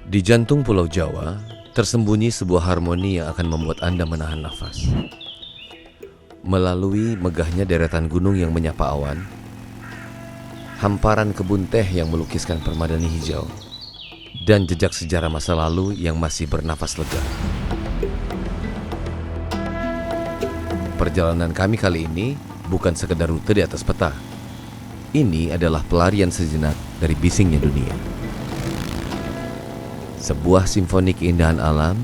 Di jantung Pulau Jawa, tersembunyi sebuah harmoni yang akan membuat Anda menahan nafas. Melalui megahnya deretan gunung yang menyapa awan, hamparan kebun teh yang melukiskan permadani hijau, dan jejak sejarah masa lalu yang masih bernafas lega. Perjalanan kami kali ini bukan sekedar rute di atas peta. Ini adalah pelarian sejenak dari bisingnya dunia. Sebuah simfoni keindahan alam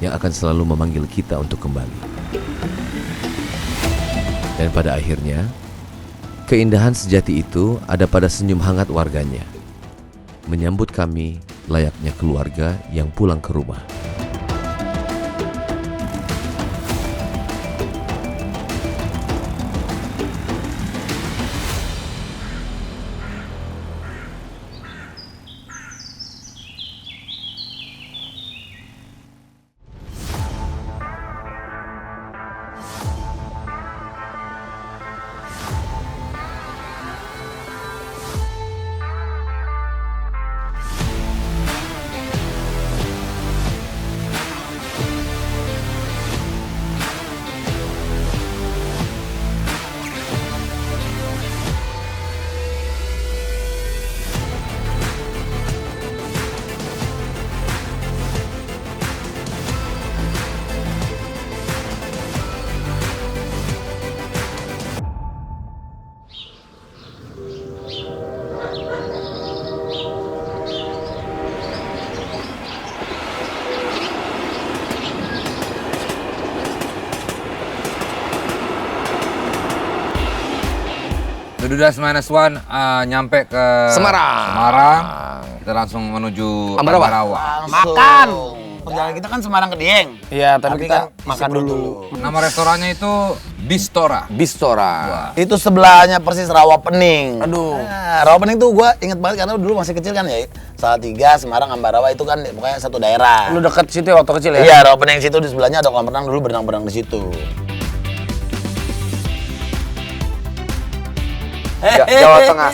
yang akan selalu memanggil kita untuk kembali. Dan pada akhirnya, keindahan sejati itu ada pada senyum hangat warganya. Menyambut kami layaknya keluarga yang pulang ke rumah. Dudas minus one nyampe ke Semarang. Kita langsung menuju Ambarawa. Makan. Perjalanan kita kan Semarang ke Dieng. Iya, tapi kita kan makan dulu. Nama restorannya itu Bistora. Bistora. Itu sebelahnya persis Rawa Pening. Aduh. Nah, Rawa Pening tuh gue inget banget karena dulu masih kecil kan ya. Salatiga, Semarang, Ambarawa itu kan pokoknya satu daerah. Lu deket situ waktu kecil ya? Iya, Rawa Pening situ di sebelahnya ada kolam renang, dulu berenang-berenang di situ. Jawa Tengah.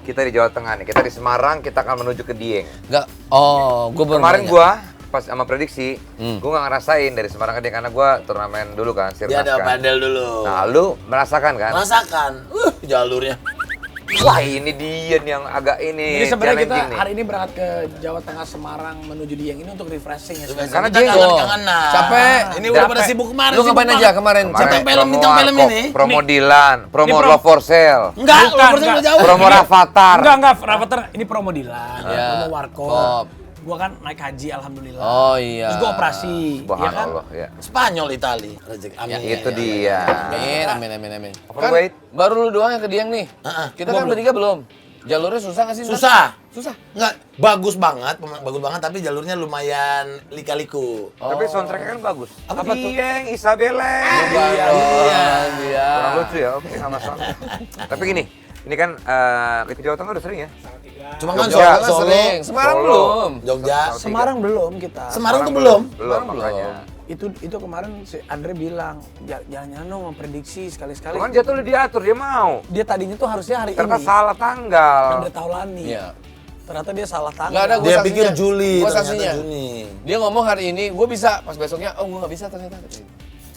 Kita di Jawa Tengah nih. Kita di Semarang, kita akan menuju ke Dieng. Enggak. Oh, gue baru Kemarin nanya. gua pas sama prediksi, gua nggak ngerasain dari Semarang ke Dieng karena gua turnamen dulu kan, Dia Sirnas ada kan. padel dulu. Nah, lu merasakan kan? Merasakan. Jalurnya. Wah, ini dia nih yang agak ini. Jadi sebenarnya kita challenging nih. hari ini berangkat ke Jawa Tengah Semarang menuju Dieng ini untuk refreshing ya. sebenarnya. Karena kita dia kangen-kangenan. Capek. Ini udah pada Capek. sibuk kemarin. Lu sibuk ngapain banget. aja kemarin? Capek film, promo bintang film Warkop, ini. promo Dilan, promo Ini Love for Sale, Enggak, Bukan, lu udah enggak. jauh. promo Rafathar. Enggak, Rafathar ini promo Dilan, Ya, promo Warkop. Kop. Gua kan naik haji alhamdulillah. Oh iya. Terus gua operasi, ya kan? Subhanallah, ya. Spanyol, Itali. Rezeki. Amin. Itu dia. Amin. Overweight. Baru lu doang yang ke Dieng nih. Heeh. Kita kan bertiga belum. Jalurnya susah nggak sih? Nat? Susah. Enggak, bagus banget, tapi jalurnya lumayan lika-liku. Tapi soundtracknya kan bagus. Apa tuh? Dieng, Isabelle. Iya. Kurang lucu ya, oke nggak masalah. Tapi gini, ini kan ke Jawa Tengah udah sering ya? Cuma kan Jogja, Solo, Sering. Semarang Solo. belum. Jogja. Semarang belum kita. Semarang tuh belum. Belum, Belum. makanya. Itu kemarin si Andre bilang, jangan-jangan dong memprediksi sekali-sekali. Kan jatuh udah diatur, dia mau. Dia tadinya tuh harusnya hari Ternyata ini. salah tanggal. Andre Taulani. Iya. Ternyata dia salah tanggal. Nggak ada, Dia saksinya. pikir Juli, Gua ternyata saksinya. Juni. Dia ngomong hari ini, gue bisa. Pas besoknya, oh gue nggak bisa ternyata.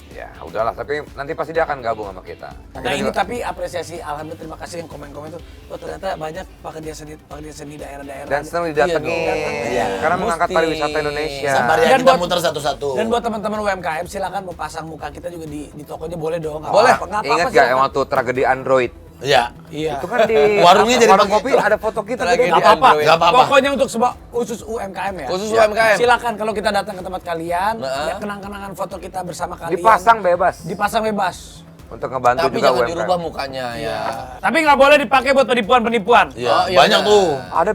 Ya udahlah, tapi nanti pasti dia akan gabung sama kita. Nah ini tapi apresiasi, alhamdulillah terima kasih yang komen-komen tuh. Oh ternyata banyak pekerja seni daerah-daerah. Dan senang didatengin. Iya. Karena mengangkat Mesti. pariwisata Indonesia. Sabar ya, Dan kita buat- muter satu-satu. Dan buat teman-teman UMKM silakan mau pasang muka kita juga di tokonya boleh dong. Nggak Boleh. apa-apa, nggak Ingat apa-apa, gak yang silakan. waktu tragedi Android? Iya. Iya. Itu kan di Warungnya jadi warung pakai kopi ada foto kita. Tragedi Nggak apa-apa. Android. Nggak apa-apa. Pokoknya untuk sebuah khusus UMKM ya. Khusus UMKM. Silakan kalau kita datang ke tempat kalian, Nah. ya kenang-kenangan foto kita bersama kalian. Dipasang bebas. Dipasang bebas. Untuk ngebantu Tapi juga jangan UMKM. dirubah mukanya ya. Tapi nggak boleh dipakai buat penipuan-penipuan. Iya, Oh, iya banyak benar. tuh. Ada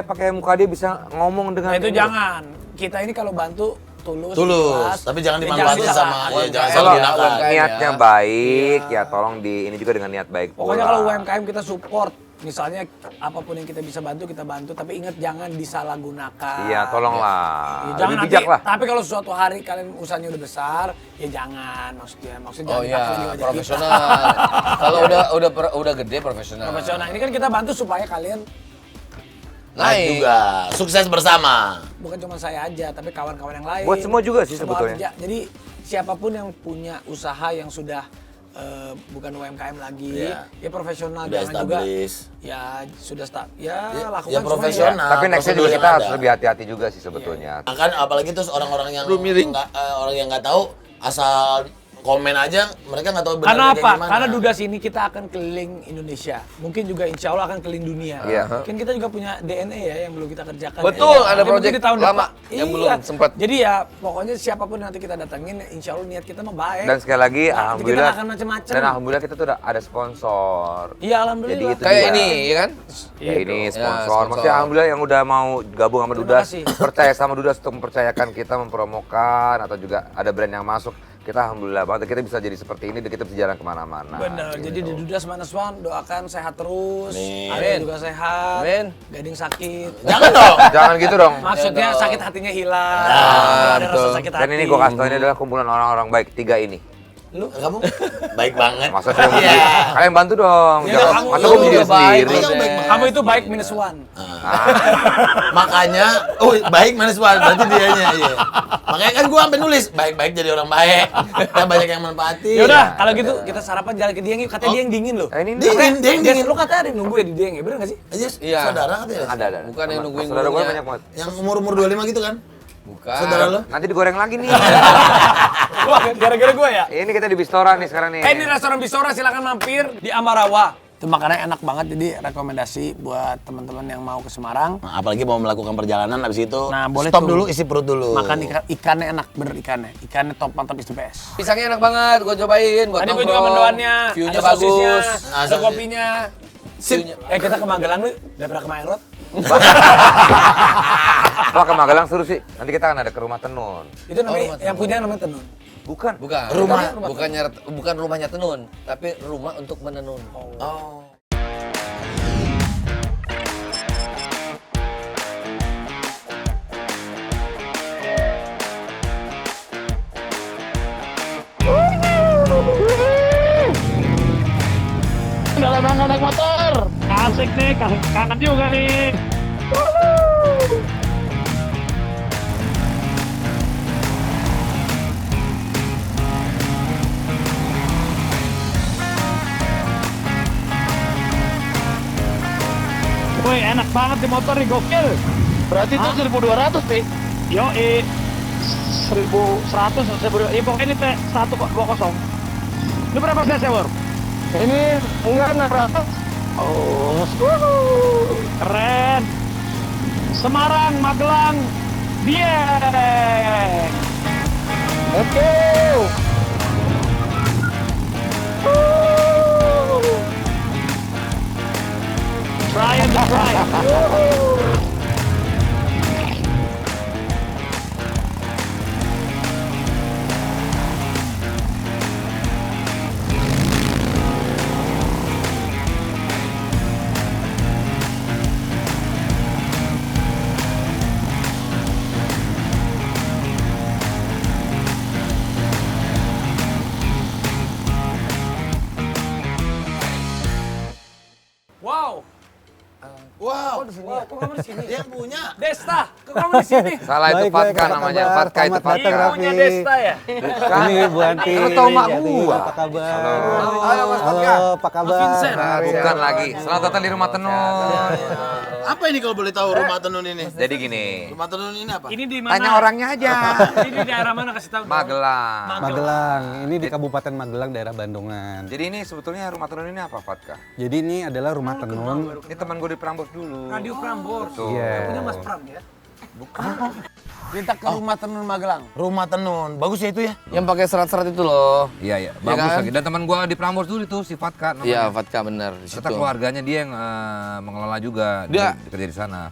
pakai muka dia bisa ngomong dengan Nah itu ini. jangan. Kita ini kalau bantu tulus. Tulus, ikhlas. tapi jangan Ya, dimanfaatin jangan sama salah. ya, jangan UMKM. salah Kalau gunakan. UMKM. niatnya ya. baik, ya tolong di ini juga dengan niat baik Pokoknya pula. kalau UMKM kita support, misalnya apapun yang kita bisa bantu kita bantu, tapi ingat jangan disalahgunakan. Iya, tolonglah. Ya, Lebih jangan nanti, bijak lah. tapi kalau suatu hari kalian usahanya udah besar, ya jangan maksudnya Oh jangan iya, dipakai di wajah kita. profesional. Kalau udah gede profesional. Profesional. Ini kan kita bantu supaya kalian Naik juga, sukses bersama. bukan cuma saya aja, tapi kawan-kawan yang lain. Buat semua juga sih Semua sebetulnya. kerja. Jadi siapapun yang punya usaha yang sudah bukan UMKM lagi, Iya. ya profesional Udah jangan juga. established. Ya sudah lakukan Ya semuanya. profesional. Tapi nextnya juga prosedur kita yang harus ada. lebih hati-hati juga sih sebetulnya. Akan apalagi terus orang-orang yang orang yang nggak tahu asal komen aja mereka nggak tahu Karena benarnya kayak apa? gimana. Karena Dudas ini kita akan keliling Indonesia. Mungkin juga insya Allah akan keliling dunia. Iya. Mungkin kita juga punya DNA ya yang belum kita kerjakan. Betul, ya. ada Mungkin project di tahun lama depan. yang Iya. belum sempat. Jadi ya pokoknya siapapun nanti kita datengin, insya Allah niat kita mah baik. Dan sekali lagi, Nah, alhamdulillah. Kita nggak akan macem-macem. Dan alhamdulillah kita tuh udah ada sponsor. Iya alhamdulillah. Jadi itu Kayak dia. ini, ya kan? Ya ini Ya, sponsor. sponsor. Maksudnya alhamdulillah yang udah mau gabung sama Terima Dudas, kasih. percaya sama Dudas untuk mempercayakan kita mempromokan atau juga ada brand yang masuk. Kita alhamdulillah banget kita bisa jadi seperti ini dan kita bisa jalan kemana-mana. Bener, Gitu. jadi di Dudas Manaswan doakan sehat terus, Amin. Ada juga sehat, Amin. Gading sakit. Jangan dong. Jangan gitu dong. Maksudnya sakit hatinya hilang, Nah, ada rasa betul. sakit hati. Dan ini gue kasih tau ini adalah kumpulan orang-orang baik, 3 ini. Kamu baik banget. Masa saya Iya. kalian bantu dong. Ya, Jangan, kamu masa itu gue diri udah baik, sendiri. Kamu baik banget. Kamu itu baik minus one. Makanya, baik mana Suan, berarti dianya iya. Makanya kan gua sampai nulis baik-baik jadi orang baik. Kita banyak yang manfaatin. Yaudah, kalau gitu kita sarapan jalan ke Dieng yuk. Katanya Dieng dingin loh. Ini Dingin, dingin. Lu katanya ada yang nunggu ya di Dieng ya, bener gak sih? Aja Iya. saudara katanya. ada. Bukan yang nungguin Saudara gue gurunya. banyak banget. Yang umur 25 gitu kan? Bukan. Saudara lo? Nanti digoreng lagi nih. Wah, gara-gara gue ya? Ini kita di Bistora nih sekarang nih. Ini restoran Bisora, silakan mampir di Ambarawa. Itu makanannya enak banget, jadi rekomendasi buat teman-teman yang mau ke Semarang. Nah, apalagi mau melakukan perjalanan habis itu. Nah, boleh stop tuh. dulu, isi perut dulu. Makan ikannya enak, bener ikannya. Ikannya top, mantap, is the best. Pisangnya enak banget, gua cobain buat Tadi gue nongkrong. juga mendoannya, View-nya ada sosisnya, bagus. ada kopinya. Sip. Kita ke Magelang nih, udah pernah ke Maerot? Wah ke Magelang seru sih. Nanti kita akan ada ke rumah tenun. Itu namanya, yang punya namanya Tenun. Bukan. Bukan. Bukan rumahnya tenun, tapi rumah untuk menenun. Oh. Dalam rangka naik motor. Asik nih, kangen juga nih. Woi, enak banget di motor nih, gokil. Berarti itu 1.200, Pi? Yo, 1.100, 1.200. Ya, pokoknya ini teh 120. Lu berapa cc, Bor? Ini enggak 600. Oh, keren. Semarang, Magelang, Dieng. Oke. Try and try. Wow. Wow. Kok kamu di sini? Dia punya. Desta, kok kamu di sini? Salah itu Baik, baik, Fatka apa namanya. kabar? Fatka itu Selamat datang, Fatka. Raffi. Punya Desta ya? Ini Bu Anti. Lu tau mak Jati, gua. Apa kabar? Halo Mas Fatka. Halo, apa kabar? Vincent. Bukan lagi. Selamat datang di rumah tenun. Apa ini kalau boleh tahu rumah tenun ini? Jadi gini. Rumah tenun ini apa? Ini di mana? Tanya orangnya aja. Ini di daerah mana, kasih tahu dong. Magelang. Magelang. Ini di Kabupaten Magelang, daerah Bandungan. Jadi ini sebetulnya rumah tenun ini apa Fatka? Jadi ini adalah rumah tenun. Ini teman gue di Prambors dulu. Radio Prambors. Betul. Iya. Punya Mas Pram ya? Bukan. Kita ke rumah tenun Magelang. Rumah tenun. Bagus ya itu ya? Yang pakai serat-serat itu loh. Iya iya. Bagus kan? lagi. Dan teman gue di Prambors dulu itu si Fatka namanya. Iya, Fatka bener di situ. Serta keluarganya dia yang mengelola juga. Dia- kerja di sana.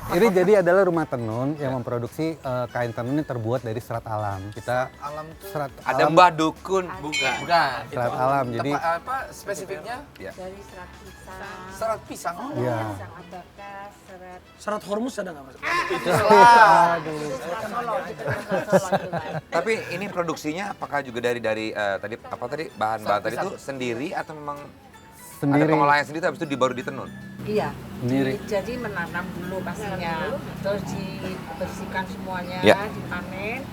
Ini jadi adalah rumah tenun yang memproduksi kain tenun yang terbuat dari serat alam. Kita Alam tuh serat Ada alam, Mbah Dukun. bukan. serat alam. Jadi Apa spesifiknya? Dari serat pisang, Serat pisang. ya. pisang abakas, serat Serat Hormuz ada nggak Mas? serat Solo gitu, serat Solo gitu kan. Tapi ini produksinya apakah juga dari tadi apa tadi bahan-bahan tadi itu sendiri atau memang ada Sendiri. pengolahan sendiri habis itu baru ditenun? Iya, Sendiri. Jadi menanam dulu pastinya, terus dibersihkan semuanya, Ya. dipanen,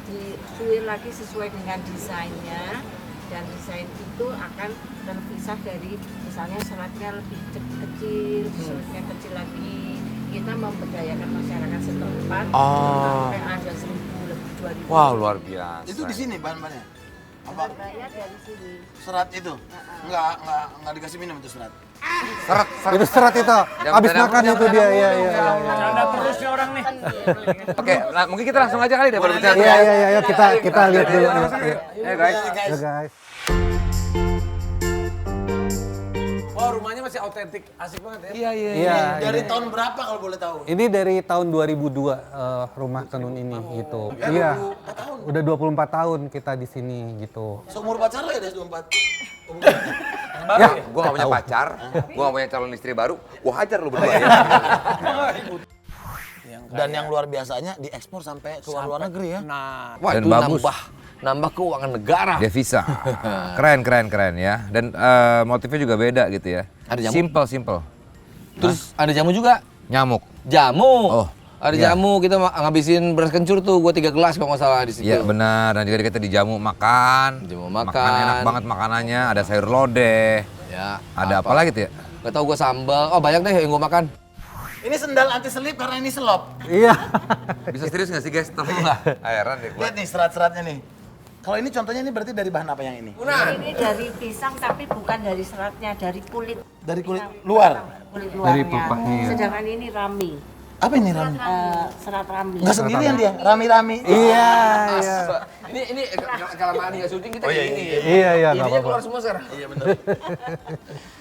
disuir lagi sesuai dengan desainnya, dan desain itu akan terpisah dari misalnya seratnya lebih kecil, seratnya kecil lagi. Kita memberdayakan masyarakat setempat sampai ada 1.000 lebih 2.000. Wow, luar biasa. Itu di sini bahan-bahannya. Apa? Bahannya dari sini. Serat itu? Enggak dikasih minum itu serat. Serat. Itu serat itu. Abis Jam makan itu dia. Iya. Ada terus nih orang nih. Oke, nah, mungkin kita langsung aja kali deh baru bicara. Iya. Kita lihat dulu. Ya guys. Ya guys. Wah, rumahnya masih autentik, asik banget ya. Iya. Dari tahun berapa kalau boleh tahu? Ini dari tahun 2002 rumah tenun ini gitu. Iya. Udah 24 tahun kita di sini gitu. Seumur pacar lo ya dari 24? Ya, gua gak punya pacar, gua gak punya calon istri baru, gua hajar lu berdua ya. Dan yang luar biasanya diekspor sampai ke luar negeri ya. Nah, Wah, Dan itu bagus. nambah keuangan negara. Devisa. Keren ya. Dan motifnya juga beda gitu ya. Ada jamu? Simple. Terus ada jamu juga. Nyamuk. Jamu. Oh, Ada iya. jamu, kita ngabisin beras kencur tuh, gua 3 gelas kalau nggak salah di situ. Iya benar, dan juga kita dijamu makan. Jamu Makan makan. enak banget makanannya, ada sayur lodeh. Ya. Ada apa lagi tuh ya? Gak tau gua sambal. Oh, banyak deh yang gua makan. Ini sendal anti selip karena ini selop. Iya. Bisa serius nggak sih guys? Tolong lah. Heran deh gua. Lihat nih serat-seratnya nih. Kalau ini contohnya ini berarti dari bahan apa yang ini? Ini dari pisang tapi bukan dari seratnya, dari kulit. Dari kulit Pisang. luar. Kulit luarnya. Dari pulpanya, iya. Sedangkan ini rami. Apa ini rami? Serat rami. Enggak sendirian dia, rami-rami. Iya. Ini kalau mani nggak syuting kita kayak gini. Iya, Ininya apa-apa. keluar semua sekarang. Iya benar.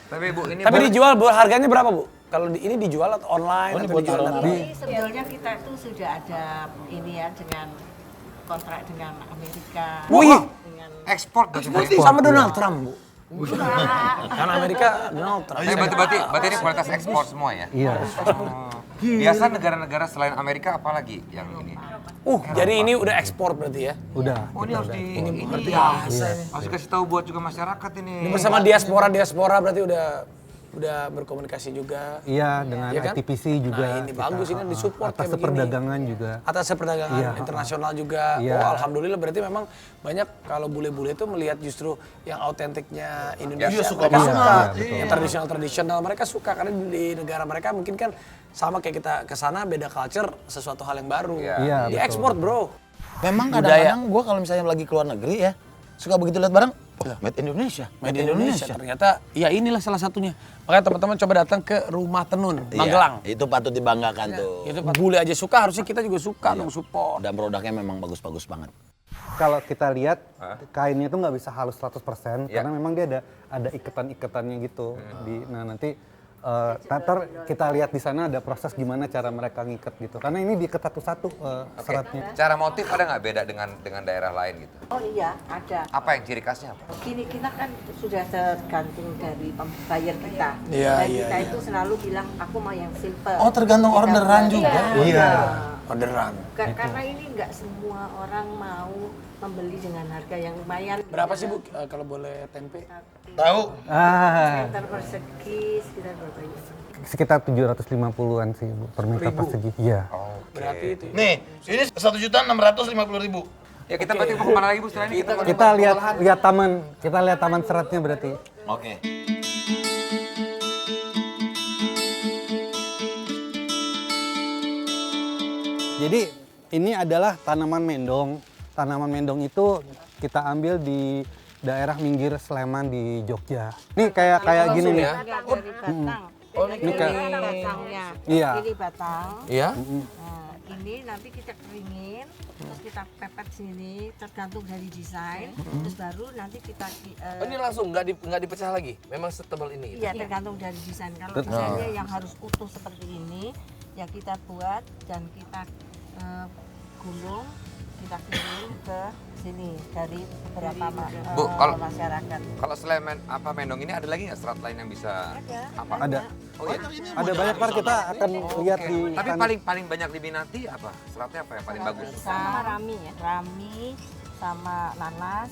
Tapi Bu, ini tapi dijual, Bu, harganya berapa, Bu? Kalau ini dijual atau online Oh, ini atau buat dijual orang nanti? Tapi sebetulnya kita itu sudah ada ini ya dengan kontrak dengan Amerika. Wih, Dengan ekspor berarti. sama Donald Trump, Bu. Karena Amerika Donald Trump. Berarti ini kualitas ekspor semua ya? Iya. Biasa negara-negara selain Amerika apalagi yang ini? Jadi ini udah ekspor berarti ya? Udah. Oh ini harus ini Biasa ini. harus kasih tahu buat juga masyarakat ini. Ini bersama diaspora berarti udah berkomunikasi juga. Iya, dengan Iya kan? ITPC juga. Nah, ini bagus, ini disupport atas kayak begini. perdagangan juga. Atas perdagangan Iya. internasional juga. Iya. Oh, alhamdulillah berarti memang banyak kalau bule-bule itu melihat justru yang autentiknya Indonesia. Iya, suka mereka banget. suka. Iya, Yang tradisional mereka suka karena di negara mereka mungkin kan sama kayak kita ke sana beda culture, sesuatu hal yang baru. Iya, Diekspor, Bro. Memang Budaya. kadang-kadang gue kalau misalnya lagi keluar negeri ya, suka begitu lihat barang, oh, made Indonesia, Made in Indonesia. Ternyata ya inilah salah satunya. Makanya teman-teman coba datang ke Rumah Tenun, Magelang. Iya, itu patut dibanggakan tuh. Itu bule aja suka, harusnya kita juga suka dong support. Dan produknya memang bagus-bagus banget. Kalau kita lihat kainnya itu nggak bisa halus 100% karena memang dia ada iketan-iketannya gitu. Nah nanti ntar kita lihat di sana ada proses gimana cara mereka ngikat gitu. Karena ini diikat satu-satu seratnya. Cara motif ada nggak beda dengan daerah lain gitu? Oh iya, ada. Apa yang ciri khasnya apa? Gini, kita kan sudah tergantung dari buyer kita. Iya, Dan iya, kita iya. itu selalu bilang, aku mau yang simple. Oh, tergantung Kita orderan buat- juga? Iya. Orderan. Karena ini nggak semua orang mau membeli dengan harga yang lumayan. Berapa sih, Bu, kalau boleh tempe? Tahu? Meter persegi sekitar berapa ya? Sekitar 750-an sih Bu, per meter persegi. Iya. Berarti itu. Nih, ini 1.650.000. Ya kita berarti mau kemana lagi Bu setelah ini? Kita lihat taman seratnya berarti. Oke. Jadi ini adalah tanaman mendong. Tanaman mendong itu kita ambil di daerah Minggir Sleman di Jogja. Nih kayak gini nih. Enggak dari batang. Oh, ini kayak- batangnya. Iya. Ini batang. Iya. Nah, ini nanti kita keringin, terus kita pepet sini, tergantung dari desain. Terus baru nanti kita Oh, ini langsung nggak dipecah lagi. Memang setebal ini. iya tergantung dari desain. Kalau desainnya yang harus utuh seperti ini, ya kita buat dan kita gulung, kita kirim ke sini dari beberapa Bu, kalau- masyarakat. Kalau selain mendong ini ada lagi nggak serat lain yang bisa apa? Ada. Oh iya. Ada banyak Pak, kita akan lihat Oke. di Tapi sana. paling banyak diminati apa? Seratnya apa yang paling bagus? Sama rami ya, rami sama nanas,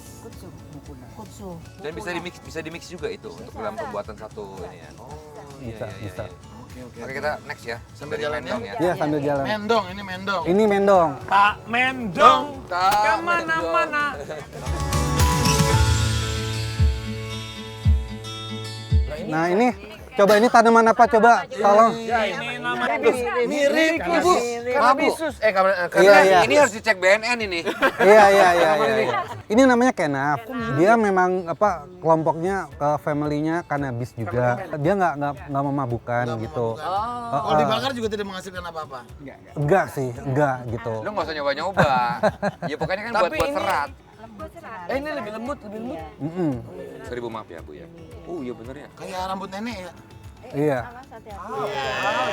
kutsu. Dan bisa dimix juga itu untuk dalam pembuatan satu ini ya. Oh iya Bisa, iya bisa. iya. Oke, kita next ya. Sambil Dari jalan Mendong ya. Iya, sambil jalan. Mendong, ini mendong. Ini Mendong. Pak Mendong kemana-mana. Nah, ini coba ini tanaman apa coba? Tolong. Ini namanya Mirip, Ibu. Kanabisus. Iya, Karena iya. ini harus dicek BNN ini. Iya. Ini namanya kenaf. Dia memang apa kelompoknya ke family-nya cannabis juga. Dia nggak memabukkan gitu. Kalau dibakar juga tidak menghasilkan apa-apa. Enggak sih, enggak gitu. Lu nggak usah nyoba-nyoba. Ya pokoknya kan buat serat. Ini lebih lembut. Mm-mm. Seribu maaf ya Bu ya. Oh iya bener ya. Kayak rambut nenek ya. Iya.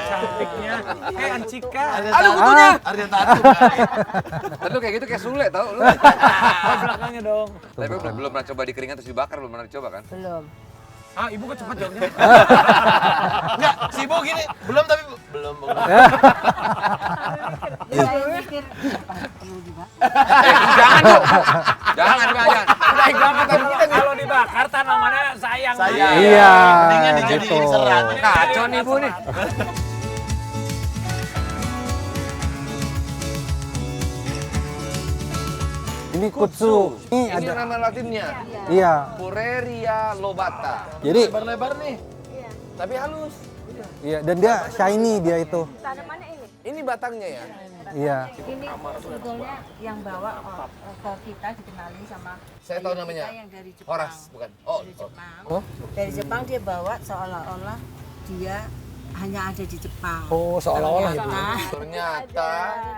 cantiknya. Ancika. Aduh kutunya. Ada tatu kan. Lu kayak gitu kayak Sule tau lu. Belakangnya dong. Tapi belum pernah coba dikeringan terus dibakar, belum pernah dicoba kan? Belum. Ah, ibu kok cepat jawabnya. Enggak, si Ibu gini. Belum tapi belum. Saya mikir perlu juga. Jangan dong. Jangan. Udah banget tadi kita kalau dibakar tanamannya sayang. Iya. Mendingan dijadiin gitu. serat. Kacau nih Bu nih. Ini kutsu. Ini Ini ada. nama latinnya. Iya. Pureria lobata. Jadi Lebar-lebar nih. Tapi halus. iya dan dia shiny dia itu. Tanamannya ini. Ini batangnya ya. Iya. Ini sebetulnya yang bawa ke kita dikenalin sama Saya tahu kita namanya. yang dari Jepang. Horas bukan. Oh. Dari Jepang. Dari Jepang dia bawa seolah-olah dia hanya ada di Jepang. Oh, seolah-olah itu. Ternyata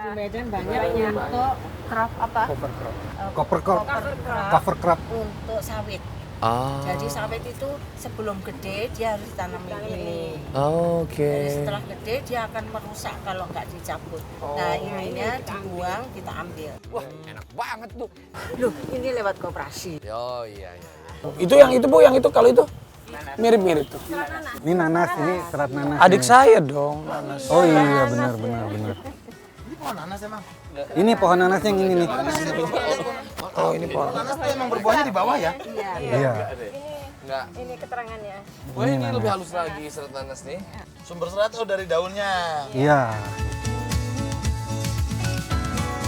Di Medan banyak untuk crop apa? Cover crop. Cover crop. Untuk sawit. Jadi sawit itu sebelum gede dia harus ditanam ini. Jadi setelah gede dia akan merusak kalau nggak dicabut. Nah ininya dibuang kita ambil. wah enak banget tuh. Loh ini lewat koperasi. Oh iya. Itu yang itu Bu, yang itu kalau itu mirip-mirip tuh. Ini nanas, ini serat nanas. Adik ini. saya dong, nanas. Oh iya benar. Oh, nanas emang. Ini pohon nanas yang ini nih. Oh, ini pohon. Nanas tuh emang berbuahnya di bawah ya. Iya. Enggak. Ini keterangannya. Wah ini lebih halus lagi serat nanas nih. Sumber serat dari daunnya. Iya.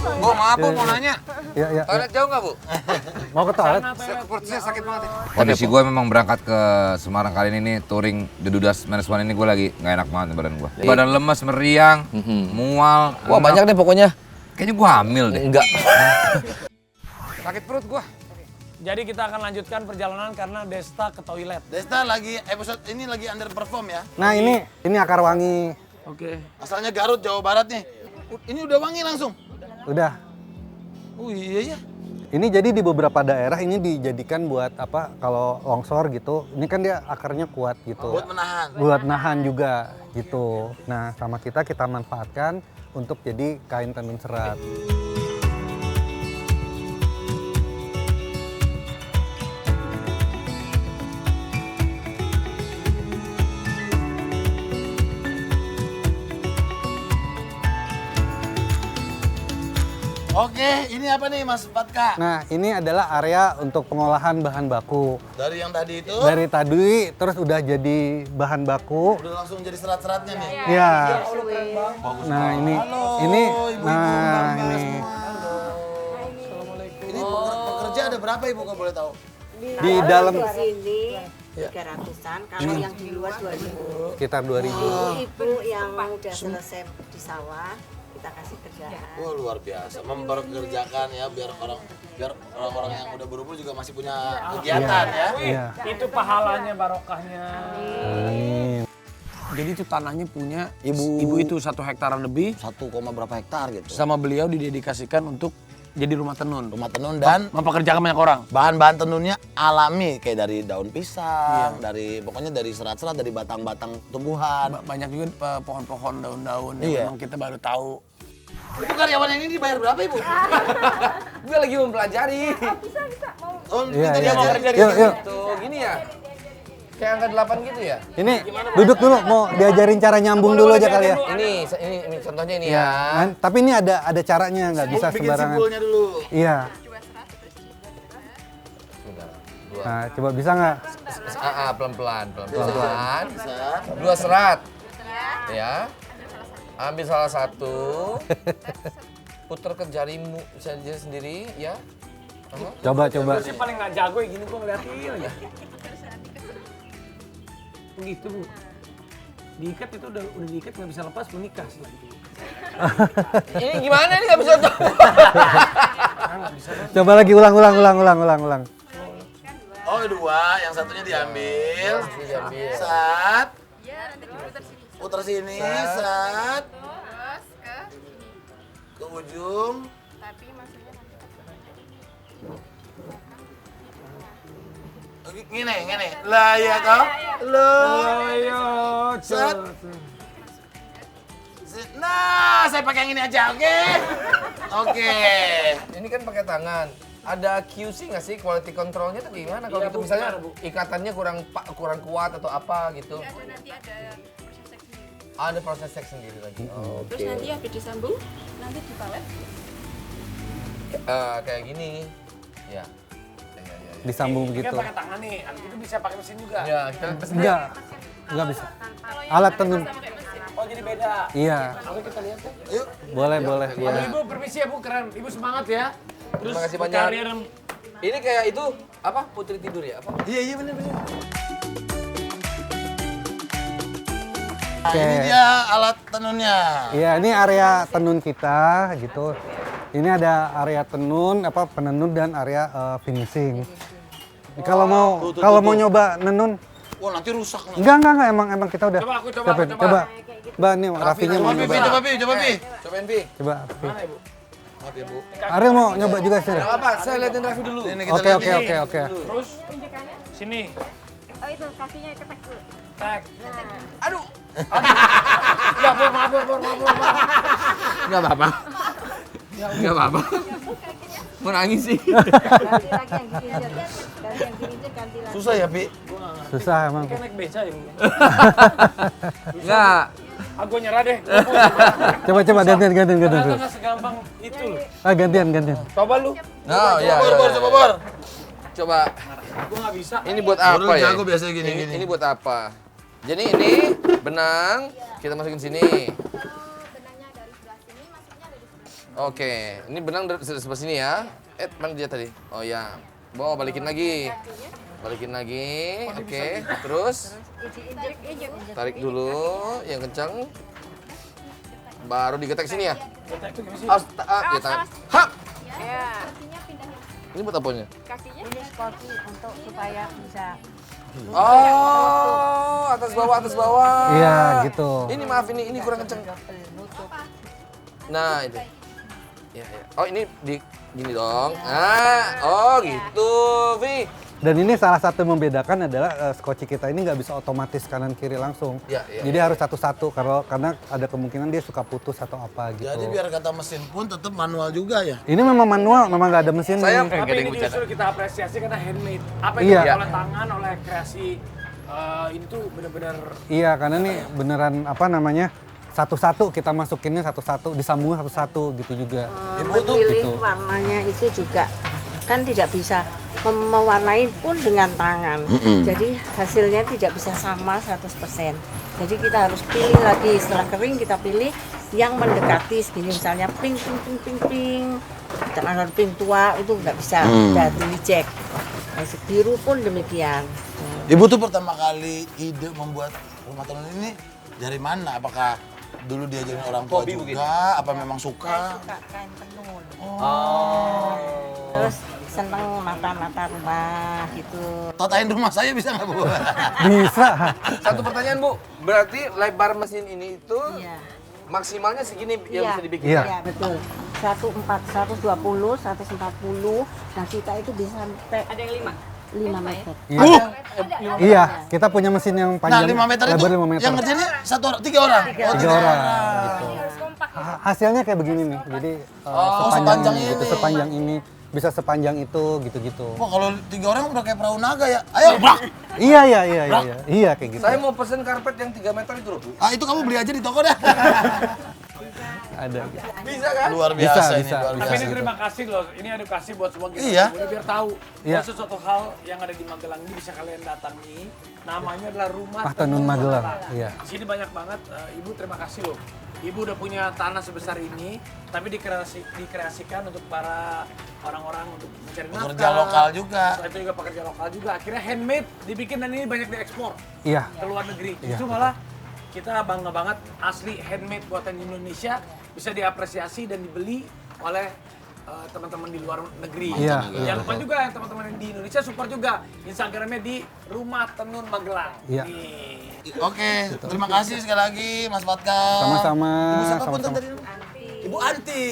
Bu maaf Bu mau nanya. Iya. Toilet jauh nggak Bu? Mau ke toilet? Perut saya sakit banget ya. Kondisi gue memang berangkat ke Semarang kali ini nih, touring The Dudas -1 ini gue lagi nggak enak banget nih badan gue. Badan lemes, meriang, mual. Wah banyak deh pokoknya. Kayaknya gue hamil deh. Enggak. Sakit perut gue. Jadi kita akan lanjutkan perjalanan karena Desta ke toilet. Desta lagi episode ini lagi underperform ya. Nah ini akar wangi. Oke. Asalnya Garut, Jawa Barat nih. Ini udah wangi langsung. Udah. Oh iya ya. Ini jadi di beberapa daerah ini dijadikan buat apa? Kalau longsor gitu. Ini kan dia akarnya kuat gitu. Buat menahan. Buat nahan juga gitu. Nah sama kita manfaatkan untuk jadi kain tenun serat. Oke, ini apa nih Mas Fatka? Nah ini adalah area untuk pengolahan bahan baku. Dari yang tadi itu Dari tadi terus udah jadi bahan baku. udah langsung jadi serat-seratnya nih. Iya. Bagus Nah banget. ini Ibu-ibu, nah mbak-mbak ini semua. Ini pekerja ada berapa Ibu kalau boleh tahu? di dalam Di sini 300-an, kalau yang di luar 2.000. sekitar 2000. Ibu yang udah selesai di sawah kita kasih kerjaan. Wah luar biasa, memperkerjakan ya biar orang-orang yang udah berumur juga masih punya kegiatan ya. Iya. Itu pahalanya, barokahnya. Amin. Jadi itu tanahnya punya ibu itu 1 hektaran lebih. 1, berapa hektar gitu. Sama beliau didedikasikan untuk jadi rumah tenun. Rumah tenun dan Mempekerjakan banyak orang. bahan-bahan tenunnya alami kayak dari daun pisang, dari pokoknya dari serat-serat, dari batang-batang tumbuhan. Banyak juga pohon-pohon, daun-daun Iya. yang memang kita baru tahu. Itu karyawan yang ini dibayar berapa Ibu? Gue lagi mempelajari. Oh, Iya, kita iya. diajarin. Yuk. Tuh gini ya. Kayak angka 8 gitu ya. Ini duduk dulu, mau diajarin cara nyambung dulu aja kali ya. Ini contohnya ini ya. Nah, tapi ini ada caranya, nggak bisa Bikin sembarangan. simpulnya dulu. Iya. Nah, coba bisa nggak? Pelan-pelan. 2 serat. Ya. Ambil salah satu. Putar ke jarimu jari sendiri ya. Coba. Gue sih paling nggak jago ya gini, gue ngeliatin aja. Begitu Bu. Diikat itu udah diikat nggak bisa lepas, menikah sih. Ini gimana nih nggak bisa coba? Coba lagi ulang. Oh, dua, yang satunya diambil. Sat. Putar sini, sat. Ke ujung. Gini. Lah ya toh? Lo. Set. Nah, saya pakai yang ini aja, oke? Oke. Ini kan pakai tangan. Ada QC nggak sih, quality controlnya tuh gimana? Kalau gitu misalnya ikatannya kurang kuat atau apa gitu? Ada proses cek sendiri lagi. Oh, Terus nanti habis disambung, nanti dipalet. Kayak gini. Ya. Disambung Ini gitu. kan pakai tangan nih, itu bisa pakai mesin juga. Ya, kita pesen. Enggak bisa. Alat tenun. Oh jadi beda. Iya. Oke kita lihat ya. Yuk. Boleh. Ibu permisi ya Bu, keren. Ibu semangat ya. Terus Terima kasih banyak. kalian Ini kayak itu apa? Putri tidur ya? Apa? Iya bener. Nah, ini dia alat tenunnya. Iya, ini area tenun kita gitu. Ini ada area tenun, penenun dan area finishing. Kalau mau nyoba nenun, Wah, nanti rusak. enggak, emang kita udah. Coba aku coba. siapin. Coba. Mbak, nih Raffinya mau nyoba. Coba Pi. Cobain, Pi. Coba. Raffi. Mana Ibu? Maaf ya, Bu. Ariel mau nyoba juga sih. Gak apa, saya liatin Raffi dulu. Ini kita Oke. lihat ini. Terus sini. Oh itu kakinya ketek dulu. Tek. Aduh. Ya, maaf. Gak apa-apa. Gak apa-apa. Mau nangis sih. Ganti lagi yang gini aja. Ganti lagi. Susah ya, Pi? Susah emang. Kayak naik beca ya Bu. Enggak. Aku nyerah deh. Coba gantian. Ternyata nggak segampang itu loh. Gantian. Coba lu. Nah, ya. Bor, coba Bor. Coba. Gua nggak bisa. Ini buat apa Bor, ya? jago biasanya gini. Ini buat apa? Jadi ini benang kita masukin sini. Oke, ini benang dari sebelah sini ya. Mana dia tadi? Oh ya. Bawa balikin lagi. Oke. Terus tarik dulu yang kencang. Baru digetek sini ya. Ya, tarik. Hap. Ya. Ini buat apanya? Kakinya ini seperti untuk supaya bisa. Oh, atas bawah. Iya, gitu. Ini maaf ini kurang kenceng. Nah, itu. Ya. Oh, ini gini dong. Nah, oh gitu, Vi. Dan ini salah satu membedakan adalah skoci kita ini nggak bisa otomatis kanan kiri langsung. Ya. Jadi harus satu-satu karena ada kemungkinan dia suka putus atau apa gitu. Jadi biar kata mesin pun tetap manual juga ya. Ini memang manual, memang nggak ada mesin. Saya- nih. Tapi ini justru kita apresiasi karena handmade. Apa yang Iya. dibuat oleh tangan, oleh kreasi ini tuh benar-benar Iya, karena nih beneran satu-satu kita masukinnya satu-satu, disambung satu-satu gitu juga. Memilih warnanya itu juga kan tidak bisa mewarnai pun dengan tangan. Jadi hasilnya tidak bisa sama 100%. Jadi kita harus pilih lagi, setelah kering kita pilih yang mendekati segini, misalnya pink. Jangan pink tua itu nggak bisa, dari reject. Nah, biru pun demikian. Ibu tuh pertama kali ide membuat rumah tenun ini dari mana? Apakah dulu diajarin orang tua Hobi juga? mungkin. Apa memang suka? Suka kain tenun. Terus seneng mata-mata rumah gitu. Totain rumah saya bisa nggak, Bu? Bisa. Satu pertanyaan, Bu. Berarti lebar mesin ini itu Iya. maksimalnya segini yang bisa dibikin. Iya. Iya, betul. 120, 140. Nah, kita itu bisa sampai ada yang 5 meter. Iya, kita punya mesin yang Nah, panjang. 5 meter itu lebar 5 meter. yang ngerjainnya 3 orang. Oh, 3 orang gitu. Hasilnya kayak begini nih. Jadi sepanjang gitu, ini. sepanjang ini, bisa sepanjang itu gitu-gitu. Wah, kalau 3 orang udah kayak perahu naga ya. Ayo, brak! Iya. Iya kayak gitu. Saya mau pesen karpet yang 3 meter itu loh, Bu. Ah, itu kamu beli aja di toko dah. ada. Bisa kan? Luar biasa ini, bisa. luar Tapi biasa. ini terima kasih loh, ini edukasi buat semua kita. Iya. Biar tahu Iya. bahwa sesuatu hal yang ada di Magelang ini bisa kalian datangi. Namanya adalah Rumah Tenun Magelang. Iya. Di sini banyak banget, Ibu terima kasih loh. Ibu udah punya tanah sebesar ini, tapi dikreasikan untuk para orang-orang untuk mencari nafkah. Pekerja lokal juga. Selain itu juga pekerja lokal juga. Akhirnya handmade dibikin dan ini banyak diekspor Iya. ke luar negeri. Iya, Justru malah kita bangga banget asli handmade buatan Indonesia bisa diapresiasi dan dibeli oleh teman-teman di luar negeri. Iya. Jangan lupa juga yang teman-teman yang di Indonesia support juga Instagramnya di Rumah Tenun Magelang. Iya. Nih. Oke, terima kasih sekali lagi Mas Fatka. Sama-sama, Ibu siapa pun sama-sama. tadi? Ibu Anti.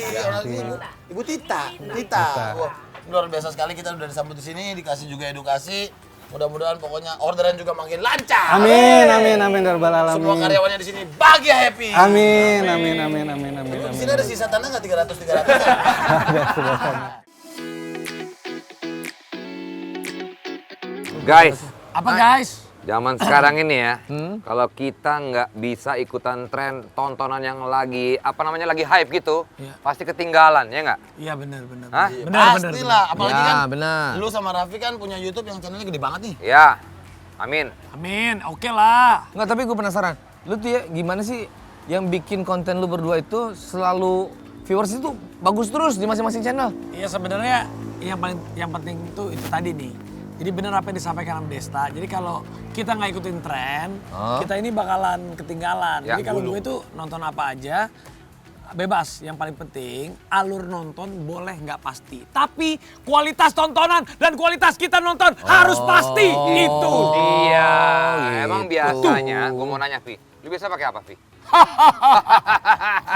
Ibu Tita. Tita. Wah, luar biasa sekali kita udah disambut di sini, dikasih juga edukasi. Mudah-mudahan pokoknya orderan juga makin lancar. Amin, amin, amin, ya rabbal alamin. Semua karyawannya di sini bahagia, happy. Amin, amin, amin, amin, amin. Ibu, di amin. sini ada sisa tanah nggak 300? Ada sebelah sana. Guys, Apa guys? zaman sekarang ini ya, kalau kita nggak bisa ikutan tren tontonan yang lagi lagi hype gitu, pasti ketinggalan ya nggak? Iya benar. Hah? Pastilah, apalagi Ya, kan benar. lu sama Raffi kan punya YouTube yang channelnya gede banget nih. Ya, amin. Amin, oke lah. Enggak, tapi gue penasaran. Lu tuh ya gimana sih yang bikin konten lu berdua itu selalu viewers itu bagus terus di masing-masing channel? Iya sebenarnya yang penting itu tadi nih. Jadi benar apa yang disampaikan sama Desta. Jadi kalau kita nggak ikutin tren, kita ini bakalan ketinggalan. Ya, Jadi kalau gue itu nonton apa aja bebas. Yang paling penting alur nonton boleh nggak pasti. Tapi kualitas tontonan dan kualitas kita nonton harus pasti. Itu. Iya, emang biasanya, gue mau nanya Vi, lu biasa pakai apa Vi?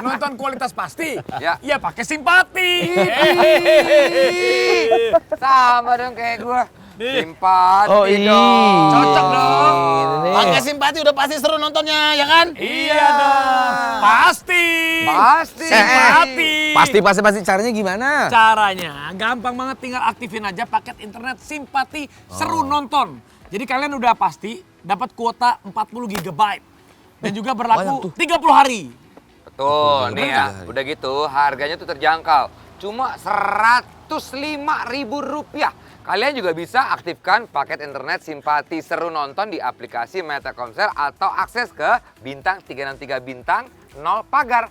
Nonton kualitas pasti. Ya. Ya pakai simpati. Sama dong kayak gue. Simpati iya. dong. Cocok dong. Pakai simpati udah pasti seru nontonnya, ya kan? Iya dong. Pasti. Pasti. Simpati. Pasti caranya gimana? Caranya gampang banget, tinggal aktifin aja paket internet simpati seru nonton. Jadi kalian udah pasti dapat kuota 40 GB dan juga berlaku 30 hari. Betul, nih ya. Udah gitu harganya tuh terjangkau. Cuma Rp105.000. Kalian juga bisa aktifkan paket internet simpati seru nonton di aplikasi Metakomsel atau akses ke bintang 363 bintang 0 pagar.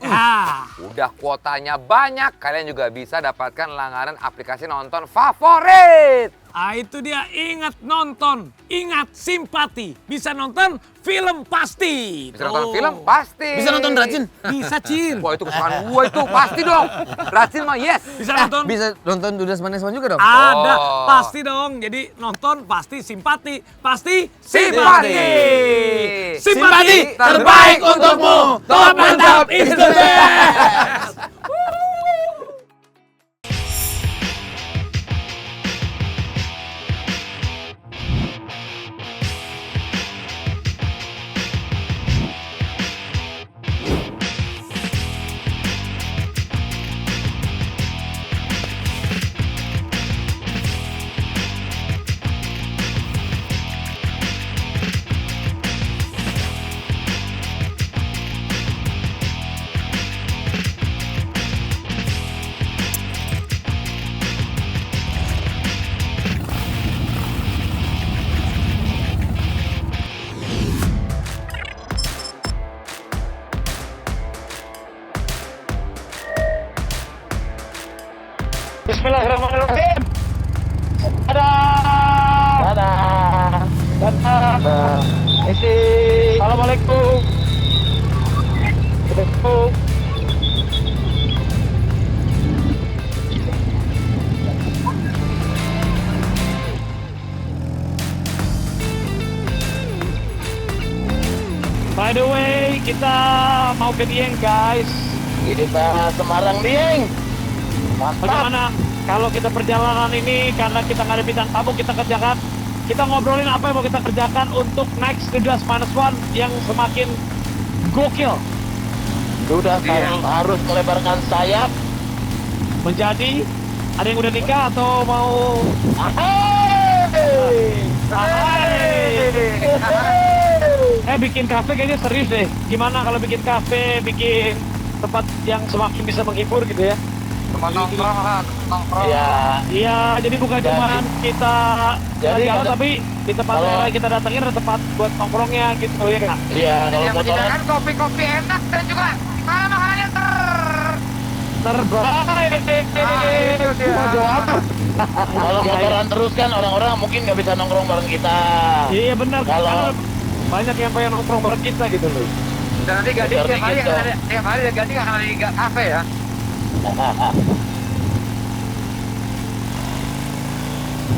Udah kuotanya banyak, kalian juga bisa dapatkan langganan aplikasi nonton favorit. Ah itu dia, ingat nonton, ingat simpati. Bisa nonton film pasti. Bisa nonton film pasti. Bisa nonton Rajin? Bisa Cin. Wah itu kesukaan gua itu, pasti dong. Rajin mah yes. Bisa nonton. Bisa nonton Dudas Maneswan juga dong? Ada, Oh. pasti dong. Jadi nonton pasti simpati, pasti Simpati. Simpati terbaik untukmu. Top mantap is the best. Bismillahirrahmanirrahim. Dadah. Assalamualaikum. By the way, kita mau ke Dieng, guys. Kita Semarang, Dieng. Bagaimana kalau kita perjalanan ini karena kita nggak ada bintang tamu, kita kerjakan, kita ngobrolin apa yang mau kita kerjakan untuk next Dudas Maneswan yang semakin gokil. Sudah harus melebarkan sayap. Menjadi, ada yang udah nikah atau mau? Bikin kafe kayaknya serius deh. Gimana kalau bikin kafe, bikin tempat yang semakin bisa menghibur gitu ya. Tempat nongkrong lah, nongkrong. Iya, jadi bukan cuma kita jalan, tapi di tempat Kalau- yang kita datangin ada tempat buat nongkrongnya gitu ya kak. Iya, kalau Yang motoran menyediakan kopi-kopi enak dan juga makanannya Terbaik. itu dia. kalau motoran terus kan orang-orang mungkin nggak bisa nongkrong bareng kita. Iya benar. Kalau- Karena banyak yang pengen nongkrong bareng kita gitu loh. Dan nanti Gading Berarti tiap hari gitu. tiap hari Gading akan ada di kafe ya.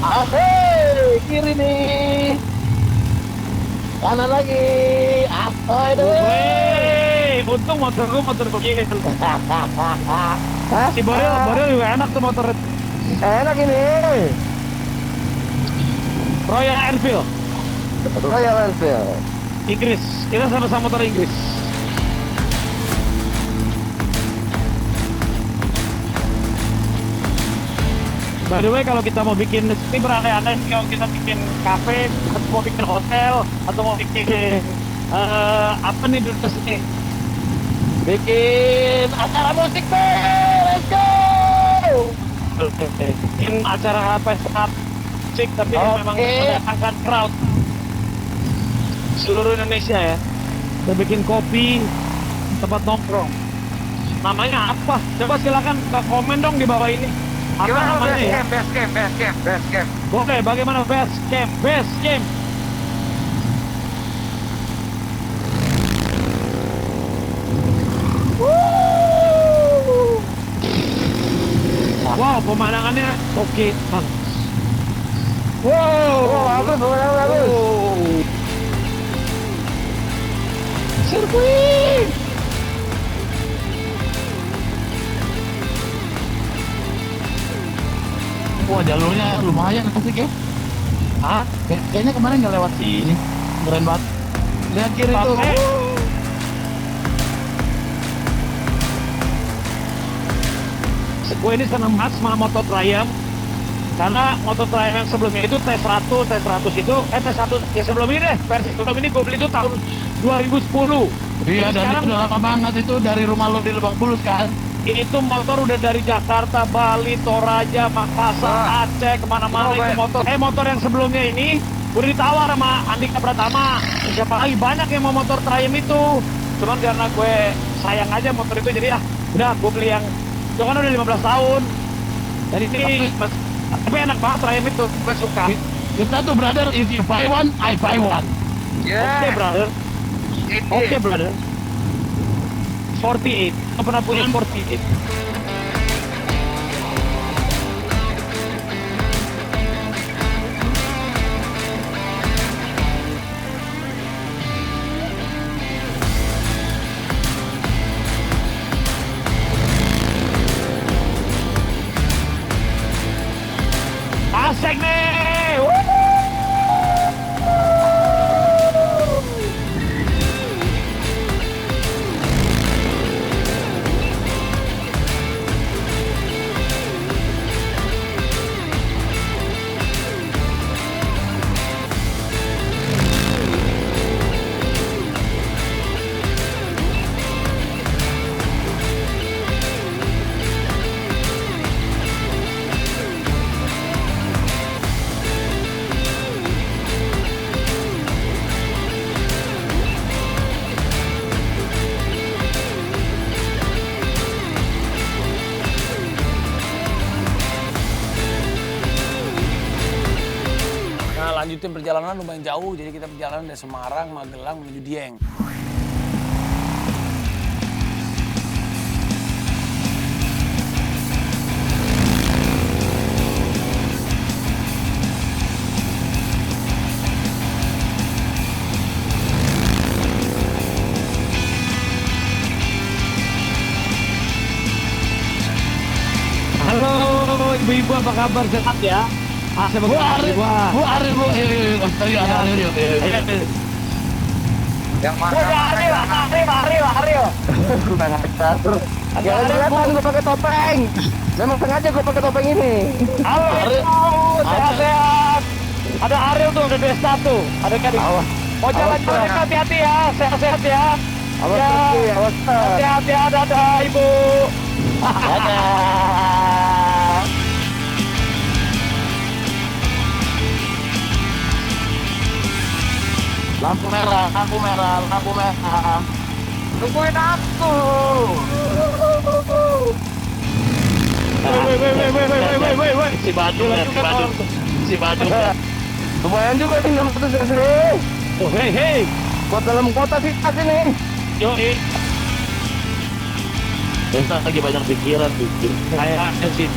Asik, kiri nih. Kanan lagi. Apa itu? Wey, untung motor gue motor begini. Si Boril juga enak tuh motor. Enak ini. Royal Enfield, Royal Enfield. Inggris. Kita sama-sama motor Inggris. By the way, kalau kita mau bikin ini beraneh-aneh, kalau kita bikin kafe, atau mau bikin hotel, atau mau bikin apa nih dulu sini? Bikin acara musik, let's go! Bikin acara pesta musik, tapi yang memang Oke. mendatangkan crowd seluruh Indonesia ya. Kita bikin kopi, tempat nongkrong. Namanya apa? Coba silakan komen dong di bawah ini. Apa Gimana namanya ya? base camp. Oke, bagaimana base camp? Base camp. Wow, pemandangannya oke banget. Bagus. Sirkuit. Wah, jalurnya lumayan asik ya. Hah? Kayaknya kemarin nggak lewat sini. Keren banget. Lihat kiri tuh. Pakai. Gue ini seneng banget sama motor Triumph karena motor Triumph yang sebelumnya itu T100 itu T1 ya sebelum ini deh, versi sebelum ini gue beli itu tahun 2010. Iya, Jadi dan sekarang itu udah lama banget itu dari rumah lo di Lebak Bulus kan. itu motor udah dari Jakarta, Bali, Toraja, Makassar, Aceh, kemana-mana itu motor. Motor yang sebelumnya ini udah ditawar sama Andika Pratama. Siapa lagi banyak yang mau motor Triumph itu. Cuman karena gue sayang aja motor itu jadi udah gue beli yang itu kan udah 15 tahun. Dan ini tapi enak banget Triumph itu, gue suka. Kita tuh brother, if you buy one, I buy one. Oke brother. Oke brother. 48. Gue pernah punya 48. Asik nih. Nah, lanjutin perjalanan lumayan jauh, jadi kita perjalanan dari Semarang, Magelang menuju Dieng. Halo ibu-ibu, apa kabar? Sehat ya? Bu Arif, Bu Arif, Bu. Yang mana? Aril. Jangan kelihatan gue pakai topeng. Memang sengaja gue pakai topeng ini. Halo, sehat-sehat. Ada Ariel tuh, ada Desta tuh, ada Kading. Mau jalan-jalan hati-hati ya, sehat-sehat ya. Hati-hati, ada Ibu. Lampu merah. Tungguin aku. Woi. Si Badung. Lumayan juga nih 600 cc. Oh, hei. Buat dalam kota sih nih. Yoi. Kita lagi banyak pikiran. Kayaknya sih.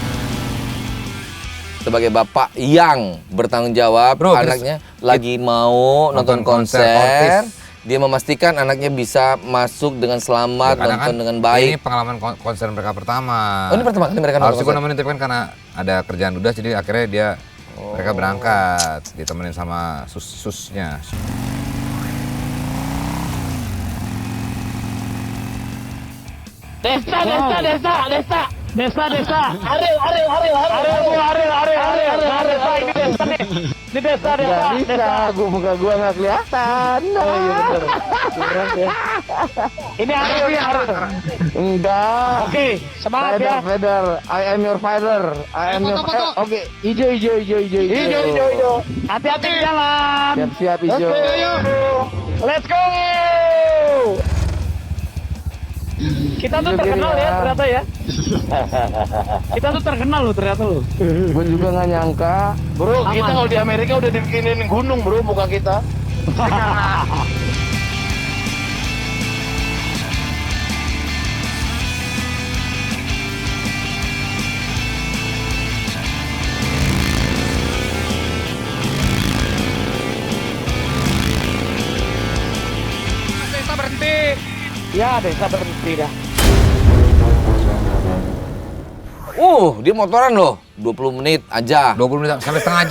Sebagai bapak yang bertanggung jawab, Bro, anaknya lagi mau nonton konser, dia memastikan anaknya bisa masuk dengan selamat, nonton dengan baik. Ini pengalaman konser mereka pertama. Oh, ini pertama kali mereka nonton Harusnya gue konser? nemenin, tapi kan karena ada kerjaan udah, jadi akhirnya mereka berangkat, ditemenin sama susnya. Desa. Aril. Ini desa. Nggak bisa, muka gua nggak kelihatan. Oh iya betul. Kurang ya. Ini Aril. Enggak. Oke, semangat ya. Fighter, I am your fighter. Oke, hijau. Hati-hati di jalan. Siap hijau. Let's go. Kita tuh terkenal ya ternyata ya. Kita tuh terkenal loh ternyata loh. Gue juga nggak nyangka. Bro, kita kalau di Amerika udah dibikinin gunung bro muka kita. Desa berhenti. Ya, desa berhenti dah. Dia motoran loh, 20 menit aja. 20 menit sampai setengah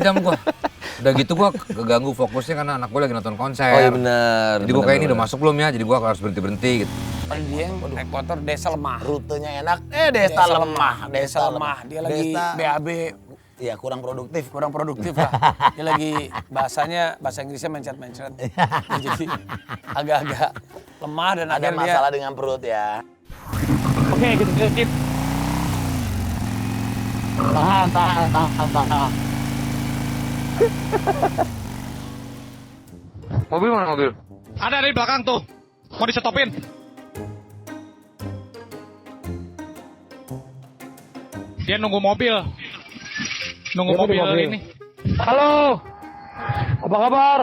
jam gua. Udah gitu gua keganggu fokusnya karena anak gua lagi nonton konser. Oh iya benar. Jadi gua kayak ini udah masuk belum ya? Jadi gua harus berhenti gitu. Dia naik motor desa lemah. Rutenya enak. Desa lemah. Dia lagi BAB. Iya, kurang produktif. Lah. Dia lagi bahasa Inggrisnya mencet. Jadi agak-agak lemah dan Ada akhirnya masalah dengan perut ya. Oke, kita. Tahan. Mobil mana mobil? Ada di belakang tuh. Mau disetopin. Dia nunggu mobil ini. Halo. Apa kabar?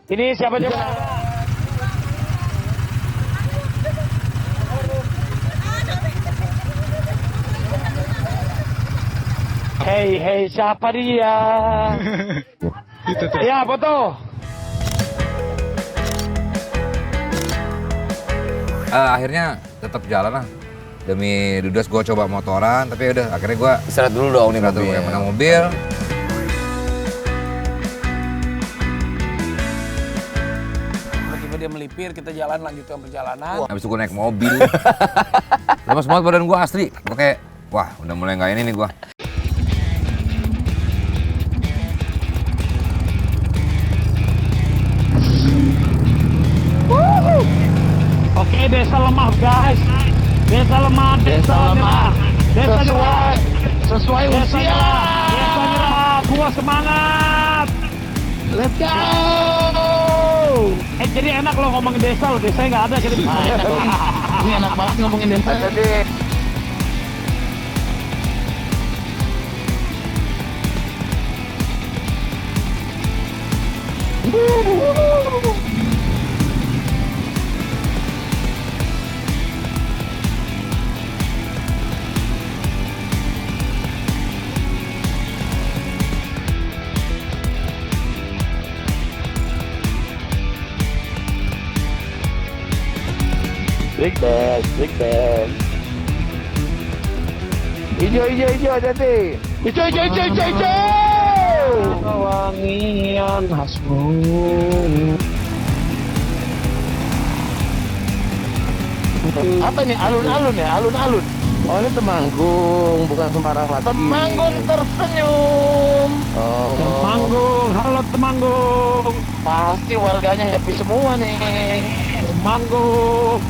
Ini siapa coba? Hei, siapa dia? Itu tuh. Ya, foto. Akhirnya tetap jalan lah. Demi Dudas gue coba motoran, tapi udah akhirnya gue Istirahat dulu dong nih mobil. yang menang mobil. tiba-tiba dia melipir, kita jalan lanjutkan perjalanan. Habis itu gue naik mobil. Lemas banget badan gue asli. Gue kayak, wah udah mulai nggak ini nih gue. Oke, desa lemah guys. Desa lemah. Sesuai usia. Desa nyerah. Gua semangat. Let's go. Jadi enak lo ngomongin desa lo. Desanya nggak ada jadi. Ini enak banget ngomongin desa. Jadi. Big bang. Hijau, hati-hati. Hijau. Wangian khasmu. Apa nih? Alun-alun ya? Alun-alun. Oh ini Temanggung, bukan sembarang lagi. Temanggung tersenyum. Oh. Temanggung, halo Temanggung. Pasti warganya happy semua nih. Manggung.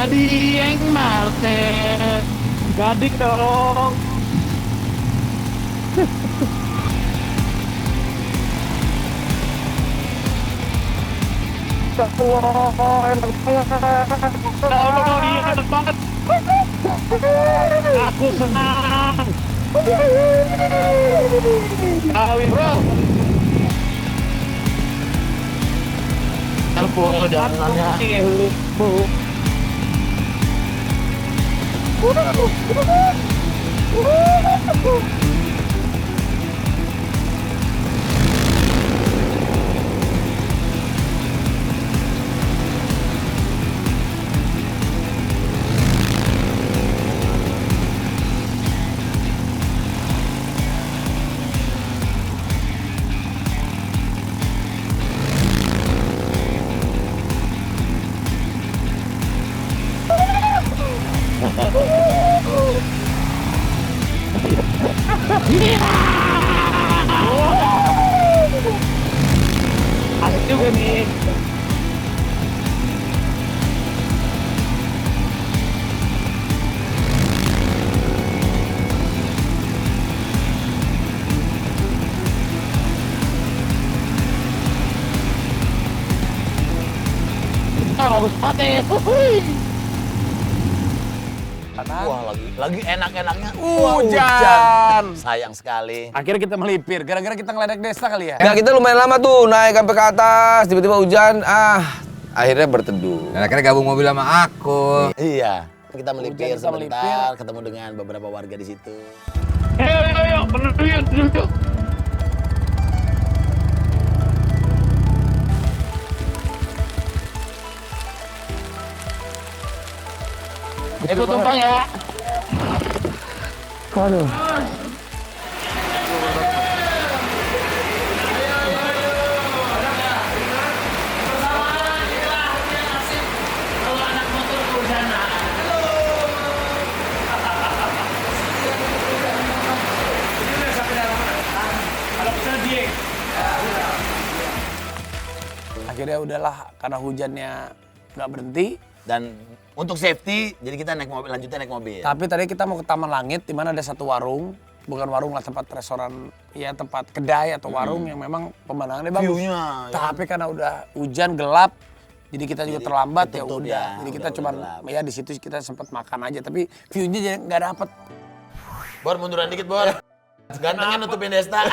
Dieng Marten, Gading dong. Allah, enak banget. Aku senang. Kawin bro. Ampun, jangan ya. Asik juga nih. Bagus banget. Wah, lagi enak-enaknya. Hujan. Sayang sekali. Akhirnya kita melipir, gara-gara kita ngeledek desa kali ya? Enggak, kita lumayan lama tuh naik sampai ke atas, tiba-tiba hujan, akhirnya berteduh. Dan akhirnya gabung mobil sama aku. Iya. Kita melipir Hujan, kita sebentar, ketemu dengan beberapa warga di situ. Ayo, bener yuk. Ikut tumpang ya. Waduh. Akhirnya udahlah, karena hujannya nggak berhenti. Dan untuk safety, jadi kita naik mobil, lanjutnya naik mobil. Tapi tadi kita mau ke Taman Langit, di mana ada satu warung. Bukan warung lah, tempat restoran, ya tempat kedai atau warung yang memang pemandangannya bagus. View-nya, ya. Tapi karena udah hujan, gelap, jadi kita juga terlambat ya ketutup udah. ya, Jadi kita udah cuman, gelap. ya di situ kita sempat makan aja. Tapi view-nya jadi nggak dapet. Bor, munduran dikit, Bor. Gantengnya nutupin Desta.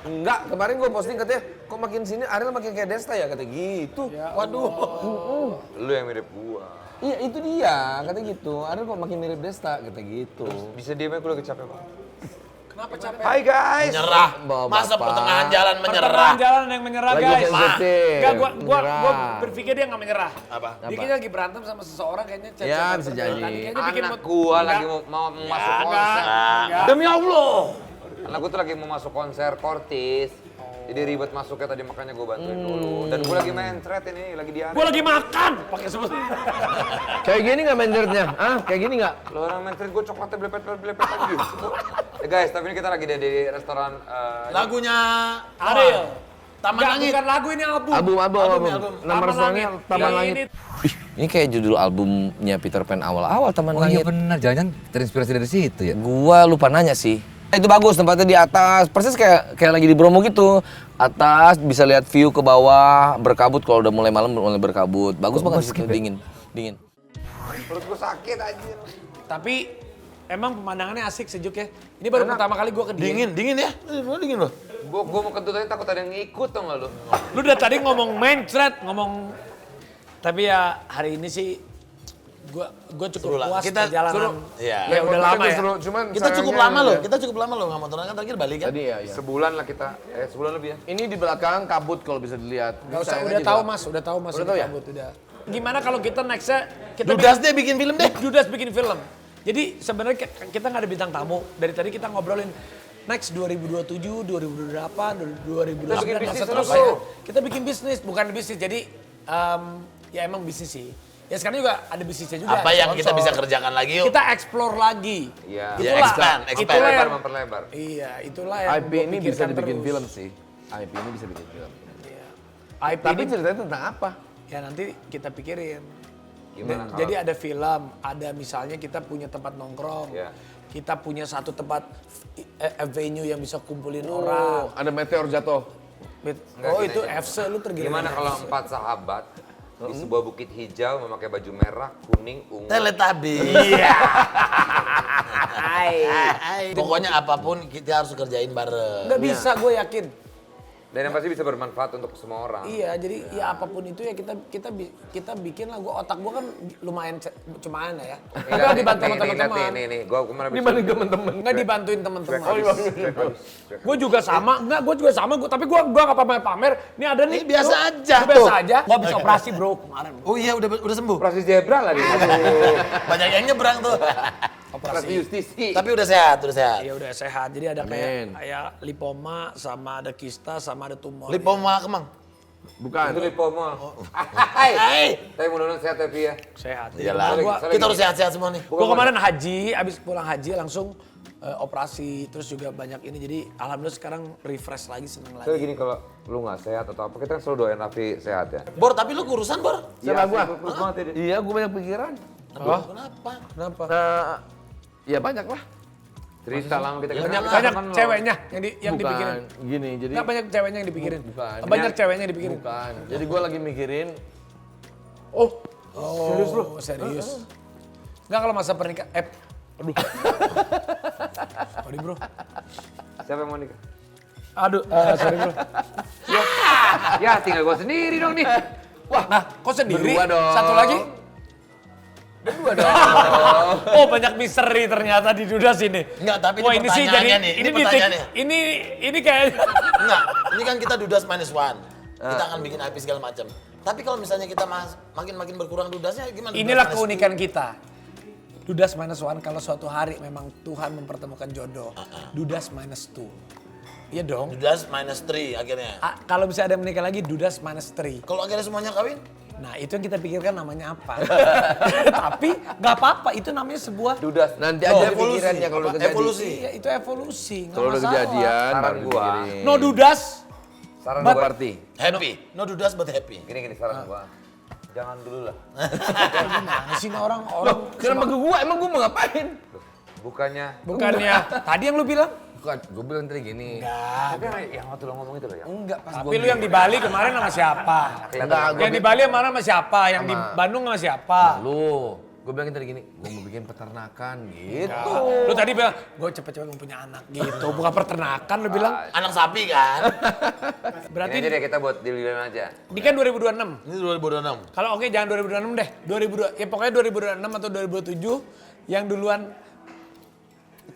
Enggak, kemarin gue posting katanya, kok makin sini Ariel makin kayak Desta ya, kata gitu. Waduh. Lu yang mirip gua. Iya, itu dia, kata gitu. Ariel kok makin mirip Desta, kata gitu. Bisa diem aja, gue lagi capek banget. Kenapa capek? Hai guys. Menyerah. Bapak. Masa pertengahan jalan menyerah. Pertengahan jalan yang menyerah Lagi guys. sensitif. Enggak, gua Menyerah. berpikir dia nggak menyerah. Apa? Dia kayaknya lagi berantem sama seseorang kayaknya. Ya, bisa jadi. Kayaknya bikin Anak gua lagi mau masuk konser. enggak. Demi Allah. Anak gua tuh lagi mau masuk konser Kortis. Jadi ribet masuknya tadi, makanya gue bantuin dulu. Dan gue lagi main thread ini, lagi diare. Gua lagi makan, pakai sebut. Kayak gini nggak main dirtnya? Kayak gini nggak? Lo orang main thread, gue coklatnya belepet gitu. Guys, tapi ini kita lagi di restoran. Lagunya Ariel. Taman Enggak, Langit. bukan lagu ini album. Album. Nama Taman restorannya Langit. Taman Yang Langit. ini. Ini kayak judul albumnya Peter Pan awal-awal Taman Oh iya Langit. benar, jangan-jangan terinspirasi dari situ ya. Gua lupa nanya sih. Itu bagus, tempatnya di atas, persis kayak lagi di Bromo gitu. Atas bisa lihat view ke bawah, berkabut kalau udah mulai malam mulai berkabut. Bagus banget situ, dingin. Perut gue sakit aja. Tapi emang pemandangannya asik, sejuk ya. Ini baru pertama kali gua ke Dieng. Dingin ya? Dingin loh. Gue mau kentut aja takut ada yang ngikut, tau gak lu? Lu udah tadi ngomong main thread, ngomong. Tapi ya hari ini sih Gue cukup Seru lah. puas Kita perjalanan. seru. Iya. Ya udah lama ya. Cuman Kita cukup sayangnya lama loh, kita cukup lama loh nggak motoran kan terakhir balik kan. Tadi ya. Sebulan lah kita, sebulan lebih ya. Ini di belakang kabut kalau bisa dilihat. Gak usah, Sayangnya udah juga- tahu mas, udah tahu mas. Udah tahu ya? kabut, udah. Gimana kalau kita nextnya kita Dudas deh bikin film deh. Dudas bikin film. Jadi sebenarnya kita nggak ada bintang tamu. Dari tadi kita ngobrolin next 2027, 2028, 2019 Kita bikin dan bisnis seterusnya. terus, bro. Kita bikin bisnis, bukan bisnis. Jadi ya emang bisnis sih. Ya sekarang juga ada bisnisnya juga. Apa yang kita sponsor. bisa kerjakan lagi yuk? Kita explore lagi. Iya. Ya, Itulah, expand. itulah yang, Memperlebar. iya, itulah yang IP gua ini bisa pikirkan dibikin terus. film sih. IP ini bisa bikin film. IP Tapi ini ceritanya tentang apa? ya nanti kita pikirin. Gimana Jadi ada film, ada misalnya kita punya tempat nongkrong, Iya. kita punya satu tempat venue yang bisa kumpulin orang. Ada meteor jatuh. Oh gini itu aja. FC lu tergila. Gimana kalau 4 sahabat di sebuah bukit hijau memakai baju merah, kuning, ungu. Teletabi. Iya. Pokoknya apapun kita harus kerjain bareng. Nggak bisa, gue yakin. Dan yang pasti bisa bermanfaat untuk semua orang. Iya, jadi ya apapun itu ya kita bikin lah. Gue otak gue kan lumayan cumaan ya. Tapi Nih, dibantu sama nih, teman-teman. nih. Gua kemarin Gimana temen-temen? Nggak dibantuin teman-teman. habis. Gue juga sama, tapi gue nggak pamer. Ini ada nih. Ini biasa tuh. aja, Gua biasa tuh. aja. Gue habis operasi bro kemarin. Oh iya udah sembuh. Operasi zebra lagi. Banyak yang nyebrang tuh. Operasi justisi. Tapi udah sehat, udah sehat. Iya udah sehat. Jadi ada Amin. kayak lipoma, sama ada kista, sama ada tumor. Lipoma kemang. Bukan. Itu lipoma. Hai. Tapi mudah-mudahan sehat ya, Pi ya. Sehat. Iyalah, Gua kita harus sehat-sehat semua nih. Gue kemarin haji, abis pulang haji langsung operasi, terus juga banyak ini. Jadi alhamdulillah sekarang refresh lagi, seneng Soalnya lagi. gini kalau lu nggak sehat atau apa, kita kan selalu doain Raffi sehat ya. Bor, tapi lu kurusan, Bor? Siapa gua? Terus banget ya dia. Iya, gua banyak pikiran. Kenapa? Kenapa? Ya banyak lah. Cerita lama kita Banyak ceweknya yang Bukan dipikirin. gini, jadi Nggak banyak ceweknya yang dipikirin. Bukan. Banyak ceweknya yang dipikirin. bukan. Jadi gua lagi mikirin Oh, serius lu? Serius. Nggak kalau masa pernikahan, aduh. Sorry bro. Siapa yang mau nikah? Aduh, sorry bro. Ya tinggal gua sendiri dong nih. Nah, kok sendiri? Berdua dong. Satu lagi? Berdua dong. Oh, banyak misteri ternyata di Dudas ini. Enggak, tapi Wah, ini ini sih jadi pertanyaannya nih, ini titik- pertanyaannya. ini kayak Enggak, ini kan kita Dudas -1. Kita akan bikin IP segala macam. Tapi kalau misalnya kita makin berkurang Dudasnya gimana? inilah Dudas keunikan kita. Dudas -1 kalau suatu hari memang Tuhan mempertemukan jodoh. Dudas -2. Iya dong. Dudas -3 akhirnya. Kalau bisa ada yang menikah lagi, Dudas -3. Kalau akhirnya semuanya kawin? Nah itu yang kita pikirkan namanya apa. Tapi nggak apa-apa, itu namanya sebuah Dudas. nanti aja evolusi. pikirannya kalau udah Apa? kejadian. Evolusi. Iya, itu evolusi, nggak Kalau udah masalah. kejadian Saran baru gua. dipikirin. No Dudas. Saran No gua party. Happy. No Dudas but happy. Gini saran gua. Jangan dulu lah. Gimana sih ini orang Kenapa ke gua? Emang gua mau ngapain? Bukannya. bukannya tadi yang lu bilang? Bukan, gua bilang tadi gini. Tapi yang waktu lo ngomong itu loh ya. Enggak, pas Tapi lu yang di Bali kemarin sama siapa? Enggak, Yang di Bali kemarin sama siapa? Yang di Bandung sama siapa? Lu, gue bilangin tadi gini, gue mau bikin peternakan gitu. Lu tadi bilang, gue cepet-cepet mau punya anak gitu. Bukan peternakan lu bilang. Anak sapi kan? Berarti Ini aja deh kita buat deal-dealan aja. ini kan 2026. Ini 2026. Kalau oke jangan 2026 deh. 2002 ya pokoknya 2026 atau 2027 yang duluan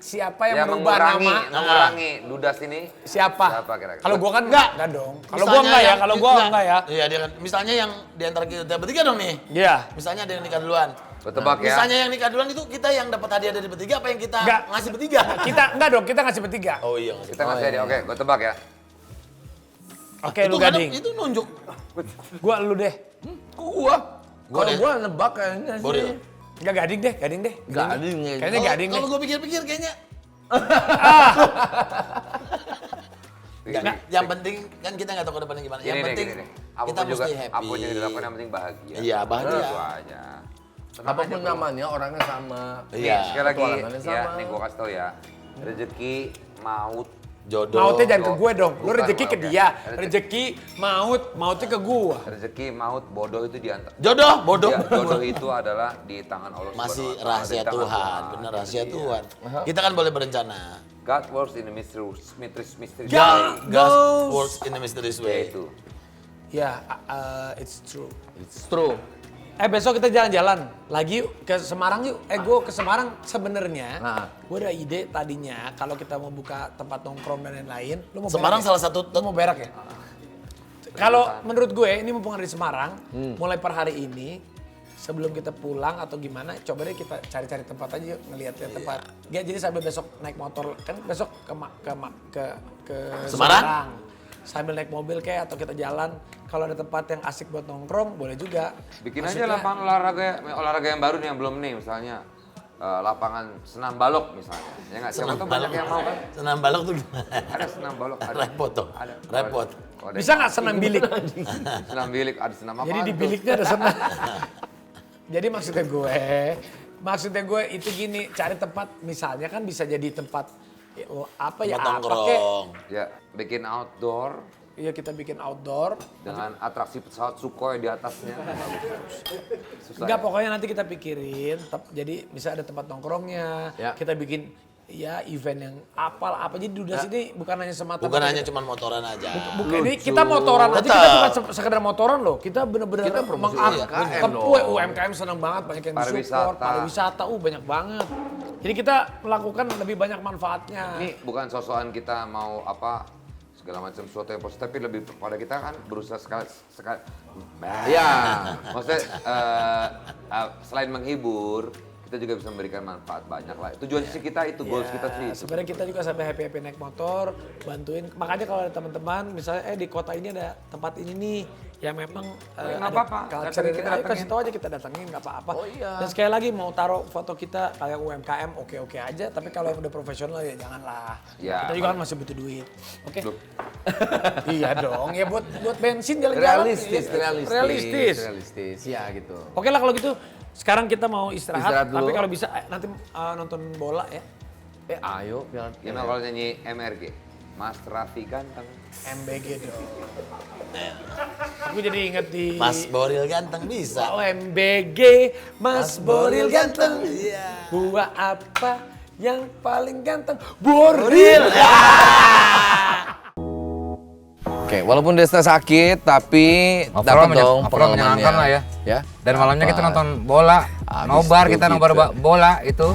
siapa yang merubah nama? mengurangi Dudas ini. Siapa? Siapa kira-kira? Kalau gua kan enggak dong. Kalau gua Misalnya enggak ya, yang- kalau gua enggak ya. Iya, dia kan. Misalnya yang di antara kita bertiga dong nih. Iya. Misalnya ada yang nikah duluan. Gua tebak ya. Misalnya yang nikah duluan itu kita yang dapat hadiah dari bertiga apa yang kita Enggak. ngasih bertiga? Kita enggak dong, kita ngasih bertiga. Oh iya ngasih. Kita ngasih hadiah. Oke, gua tebak ya. Oke, Itu lu kadang gading. itu nunjuk. Gua lu deh. Gua Gua kalau deh. gua nebak kayaknya sih. Boril. Enggak gading deh, gading deh. Gading ya. Kayaknya gading deh. Kalau gue pikir-pikir kayaknya yang penting kan kita nggak tahu ke depannya gimana. Yang Gini deh, penting gini deh. kita Apapun juga, mesti happy. apapun yang dilakukan yang penting bahagia. Iya, bahagia. Itu aja. Tenang aja, Apapun bro. namanya orangnya sama. Nih, Iya. sekali lagi Petualangannya ya, sama. nih gua kasih tau ya. Rezeki, maut, Jodoh. Mautnya jangan ke gue dong. Lu Bukan, rezeki ke oke. dia. Rezeki, mautnya ke gua. rezeki, maut, bodoh itu di antara. Jodoh, bodoh. Ya, jodoh itu adalah di tangan Allah Masih Subhanahu wa Ta'ala, rahasia di tangan Tuhan, bener rahasia Iya. Tuhan. Kita kan boleh berencana. God works in a mysterious God works in a mysterious way. Itu. Ya, it's true. It's true. Besok kita jalan-jalan lagi yuk ke Semarang yuk. Gue ke Semarang sebenarnya. Gue ada ide tadinya kalau kita mau buka tempat nongkrong dan lain-lain. Lu mau Semarang berak salah satu Lu mau berak ya? Kalau menurut gue ini mumpung ada di Semarang, mulai per hari ini sebelum kita pulang atau gimana, coba deh kita cari-cari tempat aja yuk, ngeliat-liat tempat. Ya, jadi sambil besok naik motor, kan besok ke Semarang? Sambil naik mobil kayak atau kita jalan, kalau ada tempat yang asik buat nongkrong boleh juga. Bikin Maksudnya, aja lapangan olahraga yang baru nih yang belum nih, misalnya lapangan senam balok misalnya. Ya nggak, siapa tuh banyak yang mau kan? Senam balok tuh gimana? Ada senam balok, ada. Repot tuh. Ada. Repot. bisa nggak senam bilik? Senam bilik, ada senam apa? Jadi di biliknya ada senam. Jadi maksudnya gue itu gini, cari tempat misalnya kan bisa jadi tempat apa ya, Tempat apa kek. nongkrong. Ya, bikin outdoor Iya, kita bikin outdoor. dengan atraksi pesawat Sukhoi di atasnya. Susah. Enggak, pokoknya nanti kita pikirin. Jadi bisa ada tempat nongkrongnya. Ya. Kita bikin ya event yang apa jadi di Dudas ini bukan hanya semata. Bukan hanya cuma motoran aja. Bukan ini kita motoran aja, kita bukan sekedar motoran loh. Kita bener-bener mengangkat UMKM senang banget, banyak yang disupport, pariwisata, banyak banget. Jadi kita melakukan lebih banyak manfaatnya. Ini bukan sosokan kita mau apa segala macam sesuatu yang positif, tapi lebih pada kita kan berusaha sekali. Ya, maksudnya selain menghibur, kita juga bisa memberikan manfaat banyak lah. Tujuan sih kita itu, goals kita sih. Sebenarnya kita juga sampai happy naik motor, bantuin. Makanya kalau ada teman-teman, misalnya di kota ini ada tempat ini nih, yang memang nggak apa-apa. Culture Kita ayo datengin. kasih tahu aja, kita datengin nggak apa-apa. Oh iya. Dan sekali lagi mau taruh foto kita kayak UMKM oke aja, tapi kalau yang udah profesional ya janganlah. Ya, Kita juga kan masih butuh duit. Oke. Iya dong, ya buat bensin jalan-jalan. Realistis ya gitu. Oke lah kalau gitu. Sekarang kita mau istirahat Istirahat dulu. tapi kalau bisa nanti nonton bola ya. Ayo, Gimana kalau nyanyi MRG? Mas Raffi ganteng. MBG dong. Aku jadi inget di Mas Boril ganteng bisa. MBG, Mas Boril ganteng. Iya. Gua apa yang paling ganteng? Boril. Oke, walaupun Desta sakit tapi dapat dong pengalamannya. menyenangkan lah ya. Ya. Dan malamnya kita Dapat. nonton bola, Habis nobar itu kita nobar gitu. bola itu.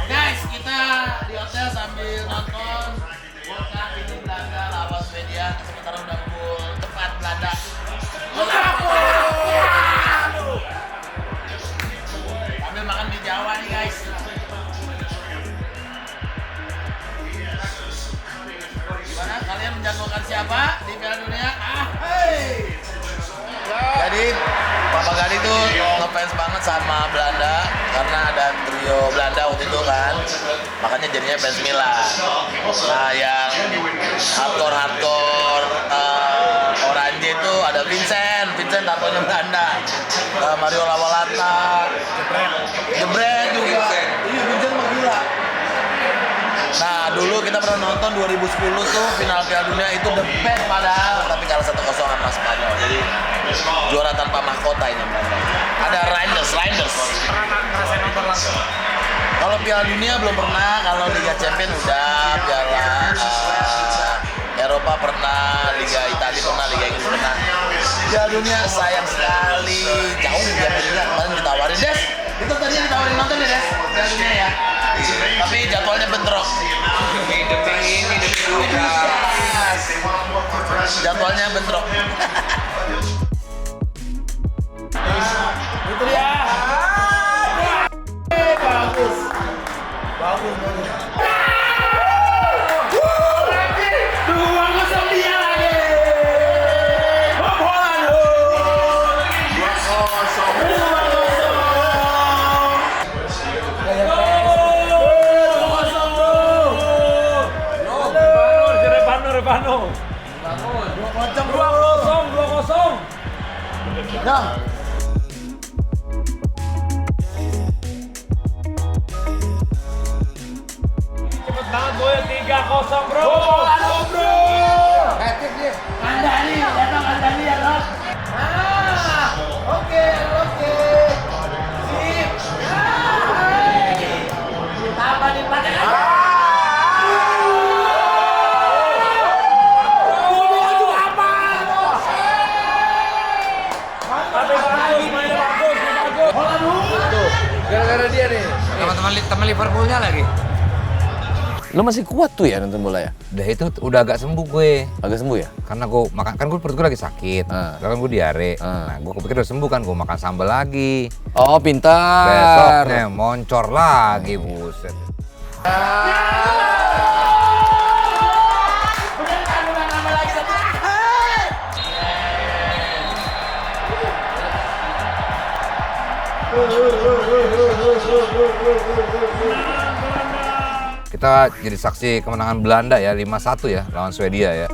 Guys, kita di hotel sambil nonton World Cup ini Belanda lawan Swedia. Sementara udah gol tepat Belanda. Sambil makan di Jawa nih guys. Gimana kalian menjagokan siapa di Piala Dunia? Jadi Papa Gadi tuh ngefans banget sama Belanda karena ada trio Belanda waktu itu kan, makanya jadinya fans Milan. Nah yang hardcore Oranje itu ada Vincent tatonya Belanda, Mario Lawalata, Jebret juga. Iya Vincent mah gila. Nah dulu kita pernah nonton 2010 tuh final Piala Dunia itu the best padahal, tapi kalah 1-0 sama Spanyol. Jadi juara tanpa mahkota ini Belanda. Ada Reinders. Pernah ngerasain nonton langsung? Kalau Piala Dunia belum pernah, kalau Liga Champions udah, Piala Eropa pernah, Liga Italia pernah, Liga Inggris pernah. Piala Dunia sayang sekali, jauh ya kemarin ditawarin Des. Itu tadi ditawarin nonton ya Des, Piala Dunia ya. Tapi jadwalnya bentrok. Jadwalnya bentrok. Itu dia. Bagus. Revano. 2-0. Nah. Cepet banget boy, 3-0 bro. Kandani ya dong. Oke. Sip. Apa dipakai? Sama Liverpoolnya lagi. Lo masih kuat tuh ya nonton bola ya? Udah itu udah agak sembuh gue. Agak sembuh ya? Karena gue makan, kan gue perut gue lagi sakit. Sekarang gue diare. Nah, gue kepikir udah sembuh kan, gue makan sambal lagi. Oh, pintar. Besoknya moncor lagi, buset. Kita jadi saksi kemenangan Belanda ya, 5-1 ya lawan Swedia ya.